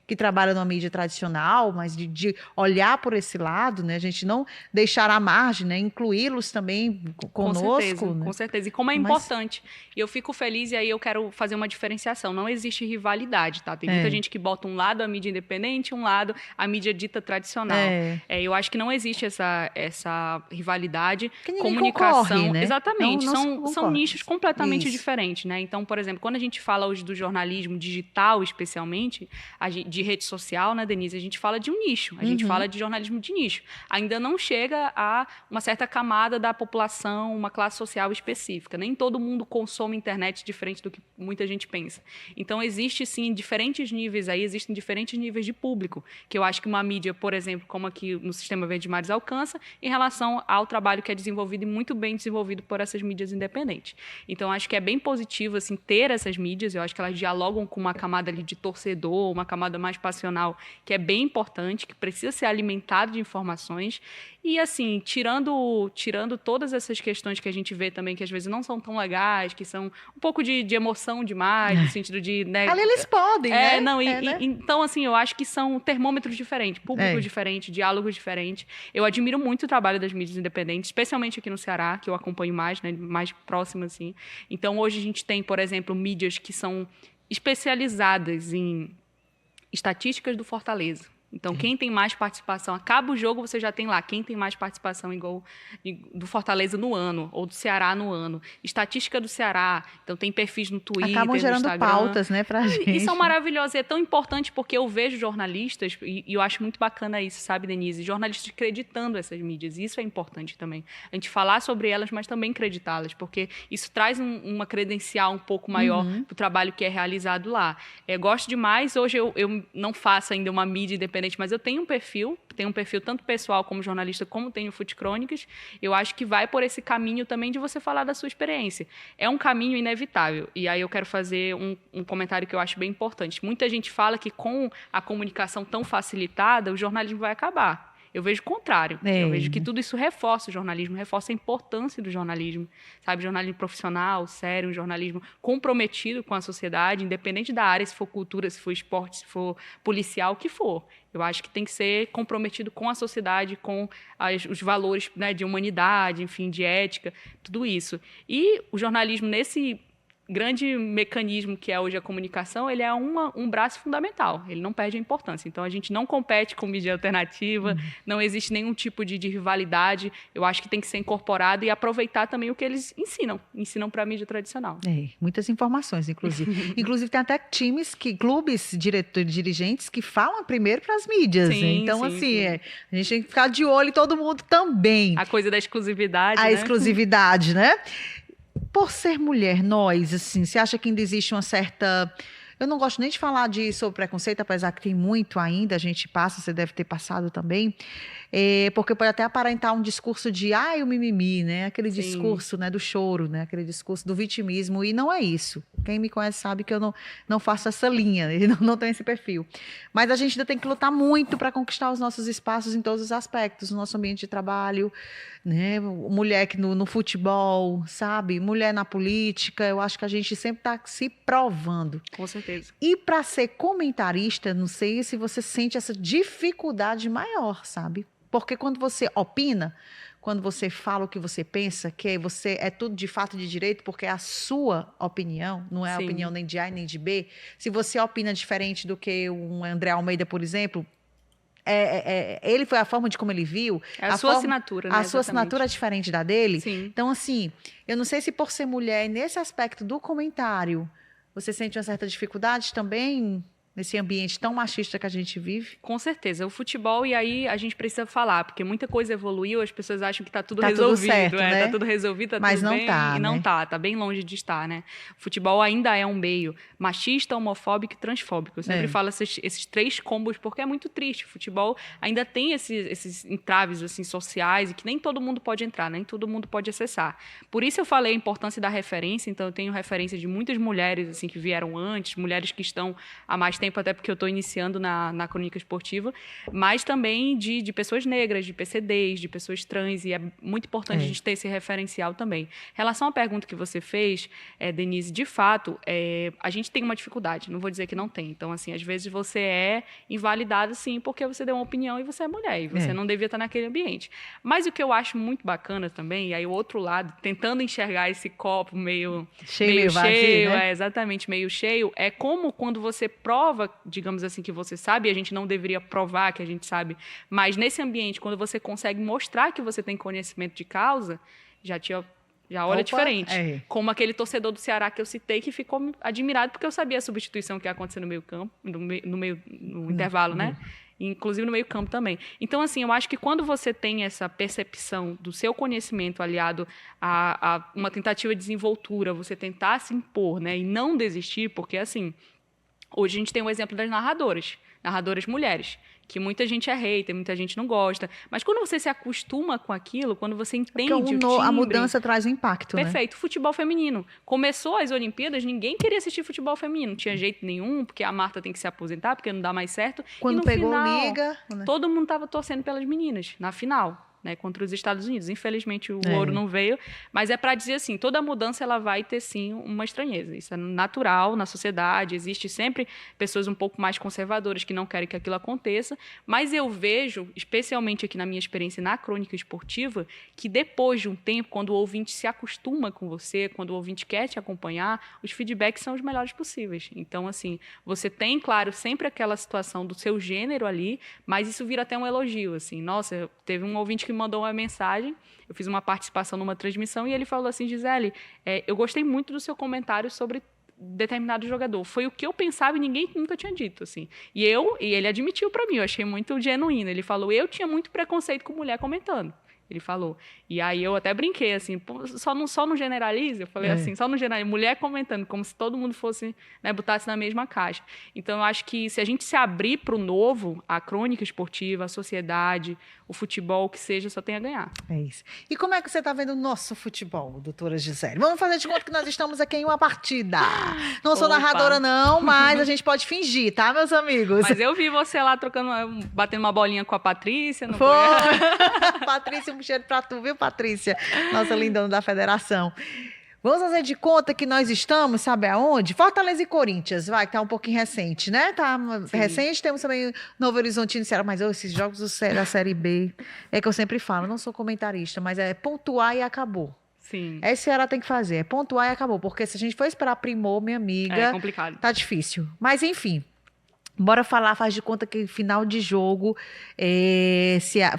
que trabalha numa mídia tradicional, mas de olhar por esse lado, né? A gente não deixar à margem, né? Incluí-los também conosco. Com certeza, né? Com certeza. E como é importante. E eu fico feliz e aí eu quero fazer uma diferenciação. Não existe rivalidade, tá? Tem muita gente que bota um lado a mídia independente, um lado a mídia dita tradicional. Eu acho que não existe essa rivalidade. Que comunicação, concorre, né? Exatamente. São nichos completamente diferentes, né? Então, por exemplo, quando a gente fala hoje do jornalismo digital, especialmente, de rede social, né, Denise? A gente fala de um nicho. A gente fala de jornalismo de nicho. Ainda não chega a uma certa camada da população, uma classe social específica. Nem todo mundo consome internet diferente do que muita gente pensa. Então, existe, sim, diferentes níveis aí, existem diferentes níveis de público, que eu acho que uma mídia, por exemplo, como aqui no Sistema Verdes Mares alcança, em relação ao trabalho que é desenvolvido e muito bem desenvolvido por essas mídias independentes. Então, acho que é bem positivo assim, ter essas mídias, eu acho que elas dialogam com uma camada ali de torcedor, uma camada mais passional, que é bem importante, que precisa ser alimentado de informações. E, assim, tirando todas essas questões que a gente vê também, que às vezes não são tão legais, que são um pouco de emoção demais, no sentido de... Né, ali eles podem, né? Não, né? Então, assim, eu acho que são termômetros diferentes, públicos diferentes, diálogos diferentes. Eu admiro muito o trabalho das mídias independentes, especialmente aqui no Ceará, que eu acompanho mais, né, mais próximo, assim. Então, hoje a gente tem, por exemplo, mídias que são especializadas em estatísticas do Fortaleza. Então, quem tem mais participação, acaba o jogo, você já tem lá quem tem mais participação em gol do Fortaleza no ano, ou do Ceará no ano. Estatística do Ceará, então tem perfis no Twitter, acabam gerando no Instagram. pautas, né, pra gente. E são maravilhosos, e é tão importante porque eu vejo jornalistas, e eu acho muito bacana isso, sabe, Denise? Jornalistas acreditando essas mídias, e isso é importante também. A gente falar sobre elas, mas também acreditá-las, porque isso traz uma credencial um pouco maior para o trabalho que é realizado lá. Gosto demais, hoje eu não faço ainda uma mídia independente, mas eu tenho um perfil tanto pessoal como jornalista, como tenho Fute Crônicas. Eu acho que vai por esse caminho também de você falar da sua experiência. É um caminho inevitável. E aí eu quero fazer um comentário que eu acho bem importante. Muita gente fala que com a comunicação tão facilitada, o jornalismo vai acabar. Eu vejo o contrário. Eu vejo que tudo isso reforça o jornalismo, reforça a importância do jornalismo, sabe? Jornalismo profissional, sério, um jornalismo comprometido com a sociedade, independente da área, se for cultura, se for esporte, se for policial, o que for. Eu acho que tem que ser comprometido com a sociedade, com os valores, né, de humanidade, enfim, de ética, tudo isso. E o jornalismo, nesse grande mecanismo que é hoje a comunicação, ele é um braço fundamental, ele não perde a importância. Então, a gente não compete com mídia alternativa, não existe nenhum tipo de rivalidade, eu acho que tem que ser incorporado e aproveitar também o que eles ensinam para a mídia tradicional. Muitas informações, inclusive. Inclusive, tem até clubes, dirigentes que falam primeiro para as mídias. Sim, então, sim, assim, sim. A gente tem que ficar de olho em todo mundo também. A coisa da exclusividade, A né? exclusividade, né? Por ser mulher, nós, assim, você acha que ainda existe uma certa... Eu não gosto nem de falar sobre preconceito, apesar que tem muito ainda, a gente passa, você deve ter passado também, porque pode até aparentar um discurso de, o mimimi, né? Aquele Sim. discurso, né, do choro, né? Aquele discurso do vitimismo, e não é isso. Quem me conhece sabe que eu não faço essa linha, não tenho esse perfil. Mas a gente ainda tem que lutar muito para conquistar os nossos espaços em todos os aspectos, no nosso ambiente de trabalho, né? Mulher no futebol, sabe? Mulher na política, eu acho que a gente sempre está se provando. Com certeza. E para ser comentarista, não sei se você sente essa dificuldade maior, sabe? Porque quando você opina, quando você fala o que você pensa, que você é tudo de fato de direito, porque é a sua opinião, não é a Sim. opinião nem de A nem de B. Se você opina diferente do que um André Almeida, por exemplo, ele foi a forma de como ele viu. É a sua assinatura, né? A sua assinatura é diferente da dele. Sim. Então, assim, eu não sei se por ser mulher, nesse aspecto do comentário, você sente uma certa dificuldade também nesse ambiente tão machista que a gente vive? Com certeza. O futebol, e aí a gente precisa falar, porque muita coisa evoluiu, as pessoas acham que está tudo Tá resolvido. tudo certo, né? Tá tudo resolvido, tá Mas tudo não bem, tá, e né? não tá bem longe de estar, né? O futebol ainda é um meio machista, homofóbico e transfóbico. Eu sempre falo esses três combos, porque é muito triste. O futebol ainda tem esses entraves assim, sociais, e que nem todo mundo pode entrar, nem todo mundo pode acessar. Por isso eu falei a importância da referência, então eu tenho referência de muitas mulheres assim, que vieram antes, mulheres que estão há mais tempo, até porque eu estou iniciando na crônica esportiva, mas também de pessoas negras, de PCDs, de pessoas trans, e é muito importante a gente ter esse referencial também. Em relação à pergunta que você fez, Denise, de fato, a gente tem uma dificuldade, não vou dizer que não tem. Então, assim, às vezes você é invalidado, sim, porque você deu uma opinião e você é mulher, e você não devia estar naquele ambiente. Mas o que eu acho muito bacana também, e aí o outro lado, tentando enxergar esse copo meio cheio, vazio, né? Exatamente, meio cheio, é como quando você prova, digamos assim, que você sabe, e a gente não deveria provar que a gente sabe, mas nesse ambiente, quando você consegue mostrar que você tem conhecimento de causa, já olha diferente. Como aquele torcedor do Ceará que eu citei, que ficou admirado porque eu sabia a substituição que ia acontecer no meio campo, no intervalo, né? Inclusive no meio campo também. Então, assim, eu acho que quando você tem essa percepção do seu conhecimento aliado a uma tentativa de desenvoltura, você tentar se impor, né, e não desistir, porque, assim, hoje a gente tem o exemplo das narradoras mulheres, que muita gente é hater, muita gente não gosta. Mas quando você se acostuma com aquilo, quando você entende o timbre... A mudança traz um impacto, né? Perfeito. Futebol feminino. Começou as Olimpíadas, ninguém queria assistir futebol feminino. Não tinha jeito nenhum, porque a Marta tem que se aposentar, porque não dá mais certo. Quando e no pegou final, liga... Né? todo mundo estava torcendo pelas meninas, na final. Né, contra os Estados Unidos. Infelizmente, o ouro não veio. Mas é para dizer assim, toda mudança ela vai ter, sim, uma estranheza. Isso é natural na sociedade. Existe sempre pessoas um pouco mais conservadoras que não querem que aquilo aconteça. Mas eu vejo, especialmente aqui na minha experiência na crônica esportiva, que depois de um tempo, quando o ouvinte se acostuma com você, quando o ouvinte quer te acompanhar, os feedbacks são os melhores possíveis. Então, assim, você tem, claro, sempre aquela situação do seu gênero ali, mas isso vira até um elogio. Assim, nossa, teve um ouvinte que mandou uma mensagem, eu fiz uma participação numa transmissão e ele falou assim, Gisele, eu gostei muito do seu comentário sobre determinado jogador. Foi o que eu pensava e ninguém nunca tinha dito, assim. E ele admitiu para mim, eu achei muito genuíno. Ele falou, eu tinha muito preconceito com mulher comentando. Ele falou. E aí eu até brinquei, assim, só não generalize. Eu falei assim, só não generalize. Mulher comentando, como se todo mundo fosse, né, botasse na mesma caixa. Então, eu acho que se a gente se abrir para o novo, a crônica esportiva, a sociedade, o futebol, o que seja, só tem a ganhar. É isso. E como é que você está vendo o nosso futebol, doutora Gisele? Vamos fazer de conta que nós estamos aqui em uma partida. Não sou narradora, não, mas a gente pode fingir, tá, meus amigos? Mas eu vi você lá batendo uma bolinha com a Patrícia. Não foi? Patrícia, um cheiro pra tu, viu, Patrícia? Nossa lindona da federação. Vamos fazer de conta que nós estamos, sabe aonde? Fortaleza e Corinthians, vai, que tá um pouquinho recente, né? Tá recente, temos também Novo Horizontino e Ceará, mas esses jogos da Série B, é que eu sempre falo, não sou comentarista, mas é pontuar e acabou. Sim. É isso que ela tem que fazer, é pontuar e acabou, porque se a gente for esperar primor, minha amiga... É complicado. Tá difícil. Mas, enfim... Bora falar, faz de conta que final de jogo,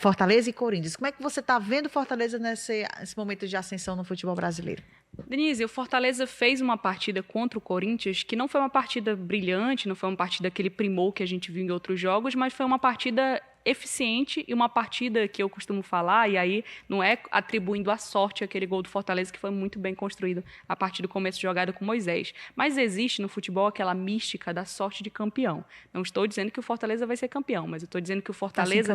Fortaleza e Corinthians. Como é que você está vendo Fortaleza nesse momento de ascensão no futebol brasileiro? Denise, o Fortaleza fez uma partida contra o Corinthians que não foi uma partida brilhante, não foi uma partida aquele primor que a gente viu em outros jogos, mas foi uma partida eficiente e uma partida que eu costumo falar, e aí não é atribuindo a sorte aquele gol do Fortaleza que foi muito bem construído a partir do começo de jogada com Moisés. Mas existe no futebol aquela mística da sorte de campeão. Não estou dizendo que o Fortaleza vai ser campeão, mas eu estou dizendo que o Fortaleza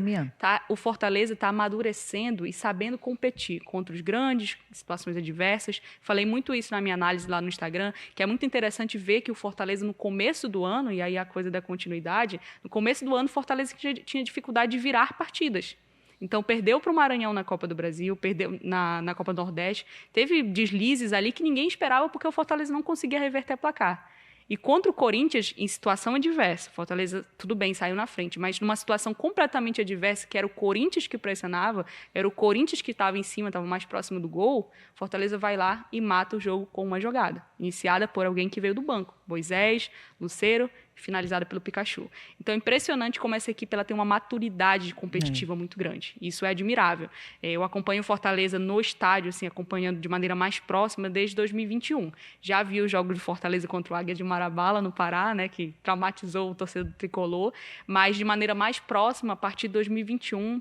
está amadurecendo e sabendo competir contra os grandes, situações adversas. Falei muito isso na minha análise lá no Instagram, que é muito interessante ver que o Fortaleza no começo do ano, e aí a coisa da continuidade, no começo do ano o Fortaleza tinha dificuldade de virar partidas. Então, perdeu para o Maranhão na Copa do Brasil, perdeu na Copa do Nordeste. Teve deslizes ali que ninguém esperava porque o Fortaleza não conseguia reverter placar. E contra o Corinthians, em situação adversa, Fortaleza, tudo bem, saiu na frente, mas numa situação completamente adversa, que era o Corinthians que pressionava, era o Corinthians que estava em cima, estava mais próximo do gol, Fortaleza vai lá e mata o jogo com uma jogada, iniciada por alguém que veio do banco, Moisés, Lucero, finalizada pelo Pikachu. Então, é impressionante como essa equipe ela tem uma maturidade competitiva muito grande. Isso é admirável. Eu acompanho o Fortaleza no estádio, assim, acompanhando de maneira mais próxima desde 2021. Já vi o jogo de Fortaleza contra o Águia de Marabala, no Pará, né, que traumatizou o torcedor tricolor, mas de maneira mais próxima, a partir de 2021,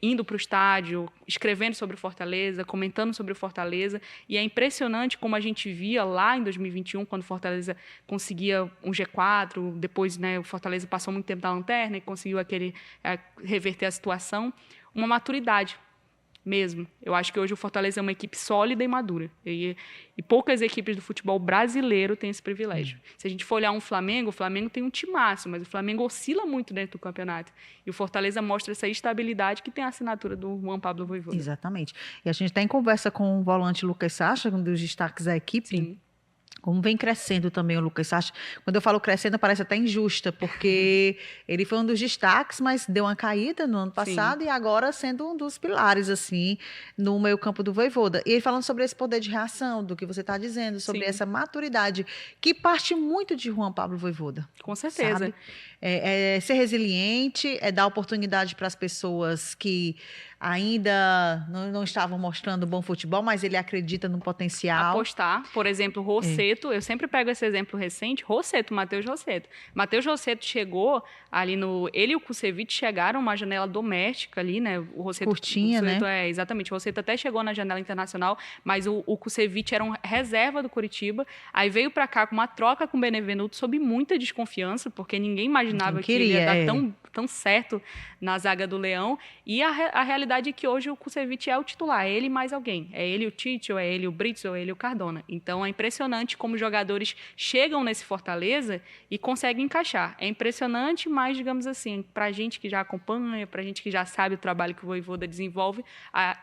indo para o estádio, escrevendo sobre o Fortaleza, comentando sobre o Fortaleza, e é impressionante como a gente via lá em 2021, quando o Fortaleza conseguia um G4, depois, né, o Fortaleza passou muito tempo na lanterna e conseguiu reverter a situação, uma maturidade mesmo. Eu acho que hoje o Fortaleza é uma equipe sólida e madura. E poucas equipes do futebol brasileiro têm esse privilégio. Se a gente for olhar o Flamengo tem um timaço, mas o Flamengo oscila muito dentro do campeonato. E o Fortaleza mostra essa estabilidade que tem a assinatura do Juan Pablo Vojvoda. Exatamente. E a gente está em conversa com o volante Lucas Sacha, um dos destaques da equipe. Sim. Como vem crescendo também o Lucas Sacha. Quando eu falo crescendo, parece até injusta, porque ele foi um dos destaques, mas deu uma caída no ano passado. Sim. E agora sendo um dos pilares, assim, no meio-campo do Vojvoda. E ele falando sobre esse poder de reação, do que você está dizendo, sobre Sim. essa maturidade, que parte muito de Juan Pablo Vojvoda. Com certeza. Sabe? É ser resiliente, é dar oportunidade para as pessoas que ainda não estavam mostrando bom futebol, mas ele acredita no potencial. Apostar, por exemplo, Rossetto, eu sempre pego esse exemplo recente, Matheus Rossetto. Matheus Rossetto chegou ali ele e o Kusevich chegaram uma janela doméstica ali, né? O Rossetto, curtinha, né? Exatamente. O Rossetto até chegou na janela internacional, mas o Kusevich era um reserva do Curitiba, aí veio para cá com uma troca com o Benevenuto sob muita desconfiança, porque ninguém imaginava que ele ia dar tão certo na zaga do Leão, e a realidade é que hoje o Kusevich é o titular, é ele mais alguém, é ele o Tite, ou é ele o Brits, ou é ele o Cardona. Então é impressionante como os jogadores chegam nesse Fortaleza e conseguem encaixar. É impressionante, mas, digamos assim, pra gente que já acompanha, pra gente que já sabe o trabalho que o Vojvoda desenvolve,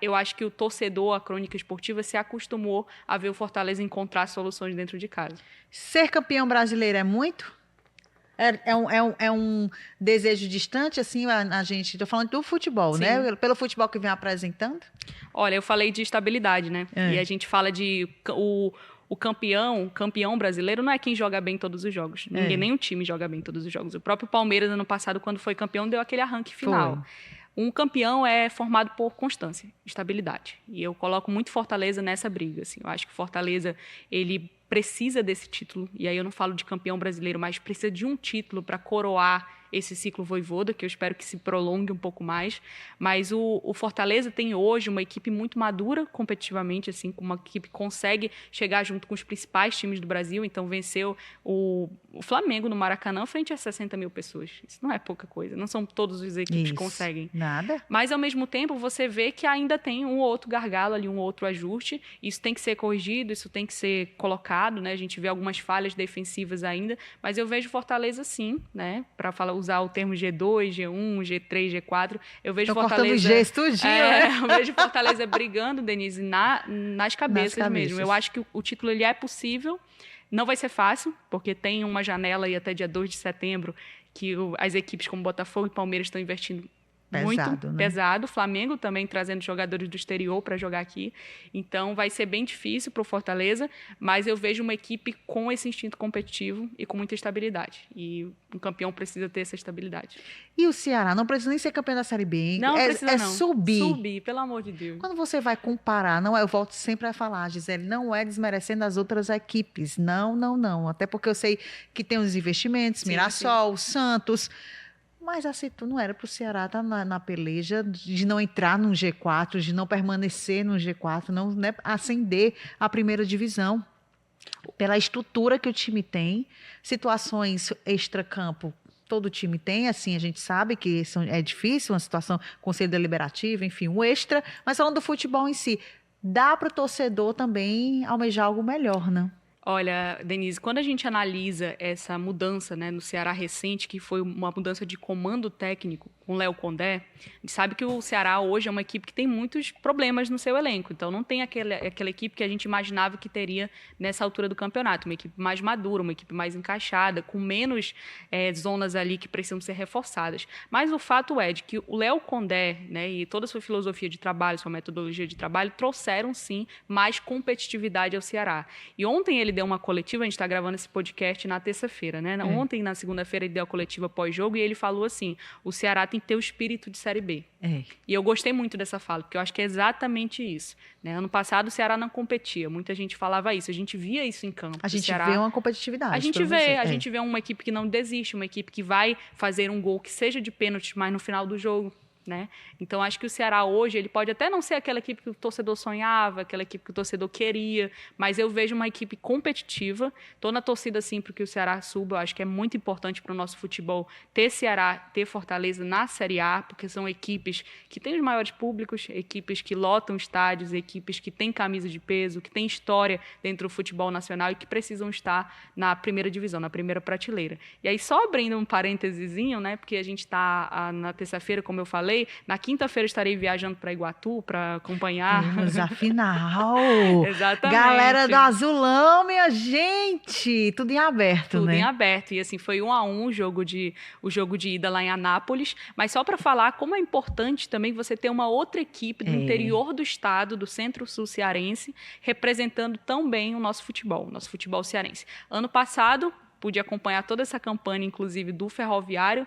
eu acho que o torcedor, a crônica esportiva, se acostumou a ver o Fortaleza encontrar soluções dentro de casa. Ser campeão brasileiro é muito? É um desejo distante, assim, a gente... Estou falando do futebol, sim, né? Pelo futebol que vem apresentando? Olha, eu falei de estabilidade, né? E a gente fala de... O campeão brasileiro não é quem joga bem todos os jogos. Nenhum time joga bem todos os jogos. O próprio Palmeiras, ano passado, quando foi campeão, deu aquele arranque final. Um campeão é formado por constância, estabilidade. E eu coloco muito Fortaleza nessa briga. Assim. Eu acho que Fortaleza, ele precisa desse título. E aí eu não falo de campeão brasileiro, mas precisa de um título para coroar esse ciclo Vojvoda, que eu espero que se prolongue um pouco mais. Mas o Fortaleza tem hoje uma equipe muito madura competitivamente, assim, uma equipe que consegue chegar junto com os principais times do Brasil. Então, venceu o Flamengo no Maracanã frente a 60 mil pessoas. Isso não é pouca coisa. Não são todas as equipes que conseguem. Nada. Mas, ao mesmo tempo, você vê que ainda tem um ou outro gargalo ali, um ou outro ajuste. Isso tem que ser corrigido, isso tem que ser colocado, né? A gente vê algumas falhas defensivas ainda. Mas eu vejo Fortaleza, sim, né? Para usar o termo G2, G1, G3, G4. Eu vejo Fortaleza... G tudinho, né? Eu vejo Fortaleza brigando, Denise, nas cabeças mesmo. Eu acho que o título ele é possível. Não vai ser fácil, porque tem uma janela aí até dia 2 de setembro que as equipes como Botafogo e Palmeiras estão investindo muito pesado. O Flamengo também trazendo jogadores do exterior para jogar aqui. Então, vai ser bem difícil para o Fortaleza, mas eu vejo uma equipe com esse instinto competitivo e com muita estabilidade. E um campeão precisa ter essa estabilidade. E o Ceará? Não precisa nem ser campeão da Série B. Não precisa não. Subir. Subir, pelo amor de Deus. Quando você vai comparar, eu volto sempre a falar, Gisele, não é desmerecendo as outras equipes. Não. Até porque eu sei que tem os investimentos, Mirassol, Santos... Mas assim, não era para o Ceará estar na peleja de não entrar no G4, de não permanecer no G4, não, né, ascender à primeira divisão. Pela estrutura que o time tem, situações extracampo, todo time tem, assim, a gente sabe que é difícil, uma situação, conselho deliberativo, enfim, um extra, mas falando do futebol em si, dá para o torcedor também almejar algo melhor, né? Olha, Denise, quando a gente analisa essa mudança, né, no Ceará recente, que foi uma mudança de comando técnico com o Léo Condé, a gente sabe que o Ceará hoje é uma equipe que tem muitos problemas no seu elenco. Então, não tem aquela equipe que a gente imaginava que teria nessa altura do campeonato. Uma equipe mais madura, uma equipe mais encaixada, com menos zonas ali que precisam ser reforçadas. Mas o fato é de que o Léo Condé, né, e toda a sua filosofia de trabalho, sua metodologia de trabalho, trouxeram, sim, mais competitividade ao Ceará. E ontem ele deu uma coletiva, a gente está gravando esse podcast na terça-feira, né? Ontem, na segunda-feira, ele deu a coletiva pós-jogo e ele falou assim, o Ceará tem que ter o espírito de Série B. E eu gostei muito dessa fala, porque eu acho que é exatamente isso. Né? Ano passado, o Ceará não competia. Muita gente falava isso. A gente via isso em campo. A gente vê uma competitividade. A gente vê uma equipe que não desiste, uma equipe que vai fazer um gol que seja de pênalti, mas no final do jogo... Né? Então, acho que o Ceará hoje, ele pode até não ser aquela equipe que o torcedor sonhava, aquela equipe que o torcedor queria, mas eu vejo uma equipe competitiva. Estou na torcida, sim, para que o Ceará suba. Eu acho que é muito importante para o nosso futebol ter Ceará, ter Fortaleza na Série A, porque são equipes que têm os maiores públicos, equipes que lotam estádios, equipes que têm camisa de peso, que têm história dentro do futebol nacional e que precisam estar na primeira divisão, na primeira prateleira. E aí, só abrindo um parêntesezinho, né, porque a gente está na terça-feira, como eu falei, na quinta-feira estarei viajando para Iguatu para acompanhar. Mas afinal, exatamente. Galera do Azulão, minha gente, tudo em aberto, tudo né? Tudo em aberto e assim foi 1-1 o jogo de ida lá em Anápolis. Mas só para falar como é importante também você ter uma outra equipe do interior do estado, do Centro-Sul cearense, representando tão bem o nosso futebol cearense. Ano passado pude acompanhar toda essa campanha, inclusive do Ferroviário,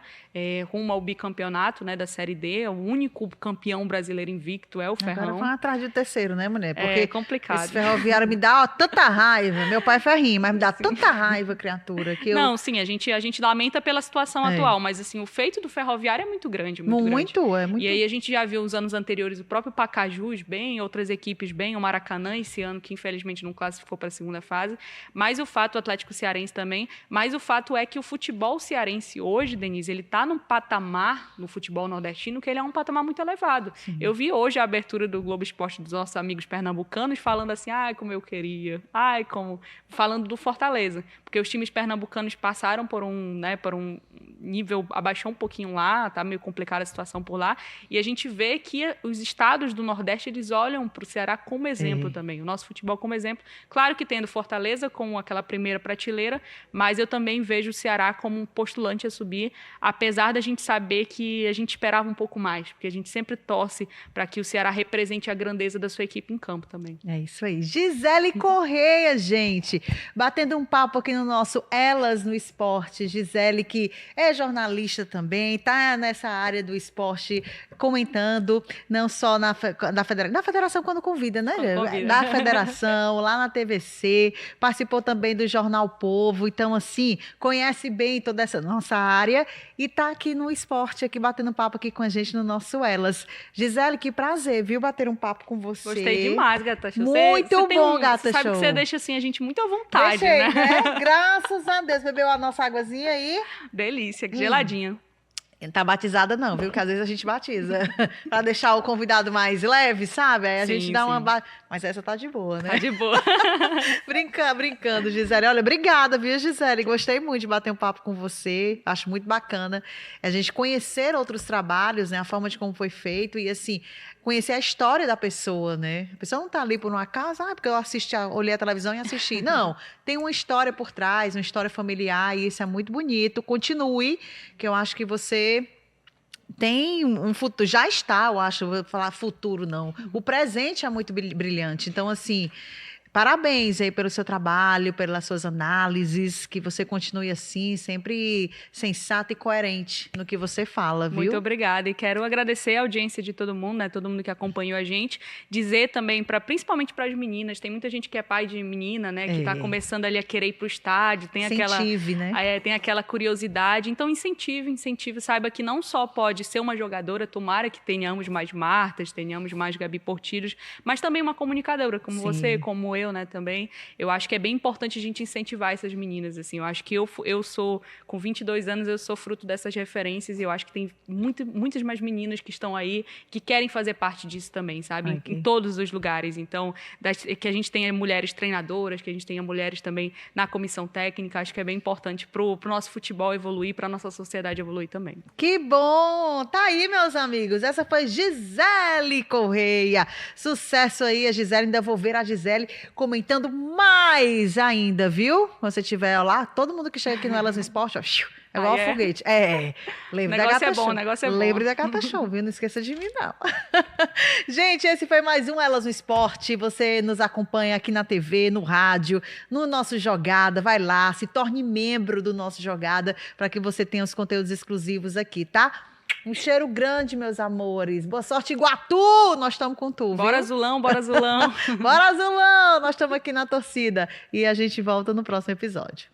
rumo ao bicampeonato, né, da Série D. O único campeão brasileiro invicto é o Ferrão. Agora foi atrás do terceiro, né, mulher? Porque é complicado. Esse Ferroviário me dá tanta raiva. Meu pai é ferrinho, mas me dá tanta raiva, criatura. Que Não, sim, a gente lamenta pela situação atual, mas assim, o feito do Ferroviário é muito grande, muito grande. E aí a gente já viu os anos anteriores o próprio Pacajus bem, outras equipes bem, o Maracanã esse ano, que infelizmente não classificou para a segunda fase, mas o fato, o Atlético Cearense também, mas o fato é que o futebol cearense hoje, Denise, ele está num patamar no futebol nordestino que ele é um patamar muito elevado. Sim. Eu vi hoje a abertura do Globo Esporte dos nossos amigos pernambucanos falando assim, ai, como eu queria, ai, como... Falando do Fortaleza, porque os times pernambucanos passaram por um nível, abaixou um pouquinho lá, tá meio complicada a situação por lá, e a gente vê que os estados do Nordeste, eles olham para o Ceará como exemplo também, o nosso futebol como exemplo. Claro que tendo Fortaleza como aquela primeira prateleira, mas eu também vejo o Ceará como um postulante a subir, apesar da gente saber que a gente esperava um pouco mais, porque a gente sempre torce para que o Ceará represente a grandeza da sua equipe em campo também. É isso aí. Gisele Correia, gente, batendo um papo aqui no nosso Elas no Esporte. Gisele, que é jornalista também, tá nessa área do esporte comentando, não só na federação quando convida, né? Da federação, lá na TVC, participou também do Jornal Povo, então assim, conhece bem toda essa nossa área e tá aqui no esporte, aqui batendo papo aqui com a gente no nosso Elas. Gisele, que prazer, viu, bater um papo com você. Gostei demais, Gata Show. Muito bom, Gata Show. Sabe que você deixa assim a gente muito à vontade, Deixei, né? Graças a Deus, bebeu a nossa águazinha aí. Delícia, geladinha. Não tá batizada não, viu? Que às vezes a gente batiza. Pra deixar o convidado mais leve, sabe? Aí a gente dá uma... Mas essa tá de boa, né? Tá de boa. Brincando, Gisele. Olha, obrigada, viu, Gisele? Gostei muito de bater um papo com você. Acho muito bacana a gente conhecer outros trabalhos, né? A forma de como foi feito e, assim, conhecer a história da pessoa, né? A pessoa não tá ali por um acaso, porque eu olhei a televisão e assisti. Não, tem uma história por trás, uma história familiar e isso é muito bonito. Continue, que eu acho que você tem um futuro, já está, eu acho, vou falar futuro não. O presente é muito brilhante. Então, assim, parabéns aí pelo seu trabalho, pelas suas análises, que você continue assim, sempre sensata e coerente no que você fala, viu? Muito obrigada e quero agradecer a audiência de todo mundo, né? Todo mundo que acompanhou a gente, dizer também, principalmente para as meninas, tem muita gente que é pai de menina, né? Que está começando ali a querer ir para o estádio, tem tem aquela curiosidade, então incentive, saiba que não só pode ser uma jogadora, tomara que tenhamos mais Martas, tenhamos mais Gabi Portilhos, mas também uma comunicadora, como você, como eu, né, também. Eu acho que é bem importante a gente incentivar essas meninas, assim. Eu acho que eu sou, com 22 anos, eu sou fruto dessas referências e eu acho que tem muitas mais meninas que estão aí que querem fazer parte disso também, sabe? Em todos os lugares. Então, que a gente tenha mulheres treinadoras, que a gente tenha mulheres também na comissão técnica, acho que é bem importante pro nosso futebol evoluir, pra nossa sociedade evoluir também. Que bom! Tá aí, meus amigos. Essa foi Gisele Correia. Sucesso aí, a Gisele. Ainda vou ver a Gisele comentando mais ainda, viu? Quando você estiver lá, todo mundo que chega aqui no Elas no Esporte, ó, é igual foguete. Lembre da Gata Show. Negócio é bom. Lembre da Gata Show, viu? Não esqueça de mim, não. Gente, esse foi mais um Elas no Esporte. Você nos acompanha aqui na TV, no rádio, no nosso Jogada. Vai lá, se torne membro do nosso Jogada para que você tenha os conteúdos exclusivos aqui, tá? Um cheiro grande, meus amores. Boa sorte, Iguatu! Nós estamos com tu, viu? Bora, Azulão, bora, Azulão. Bora, Azulão! Nós estamos aqui na torcida. E a gente volta no próximo episódio.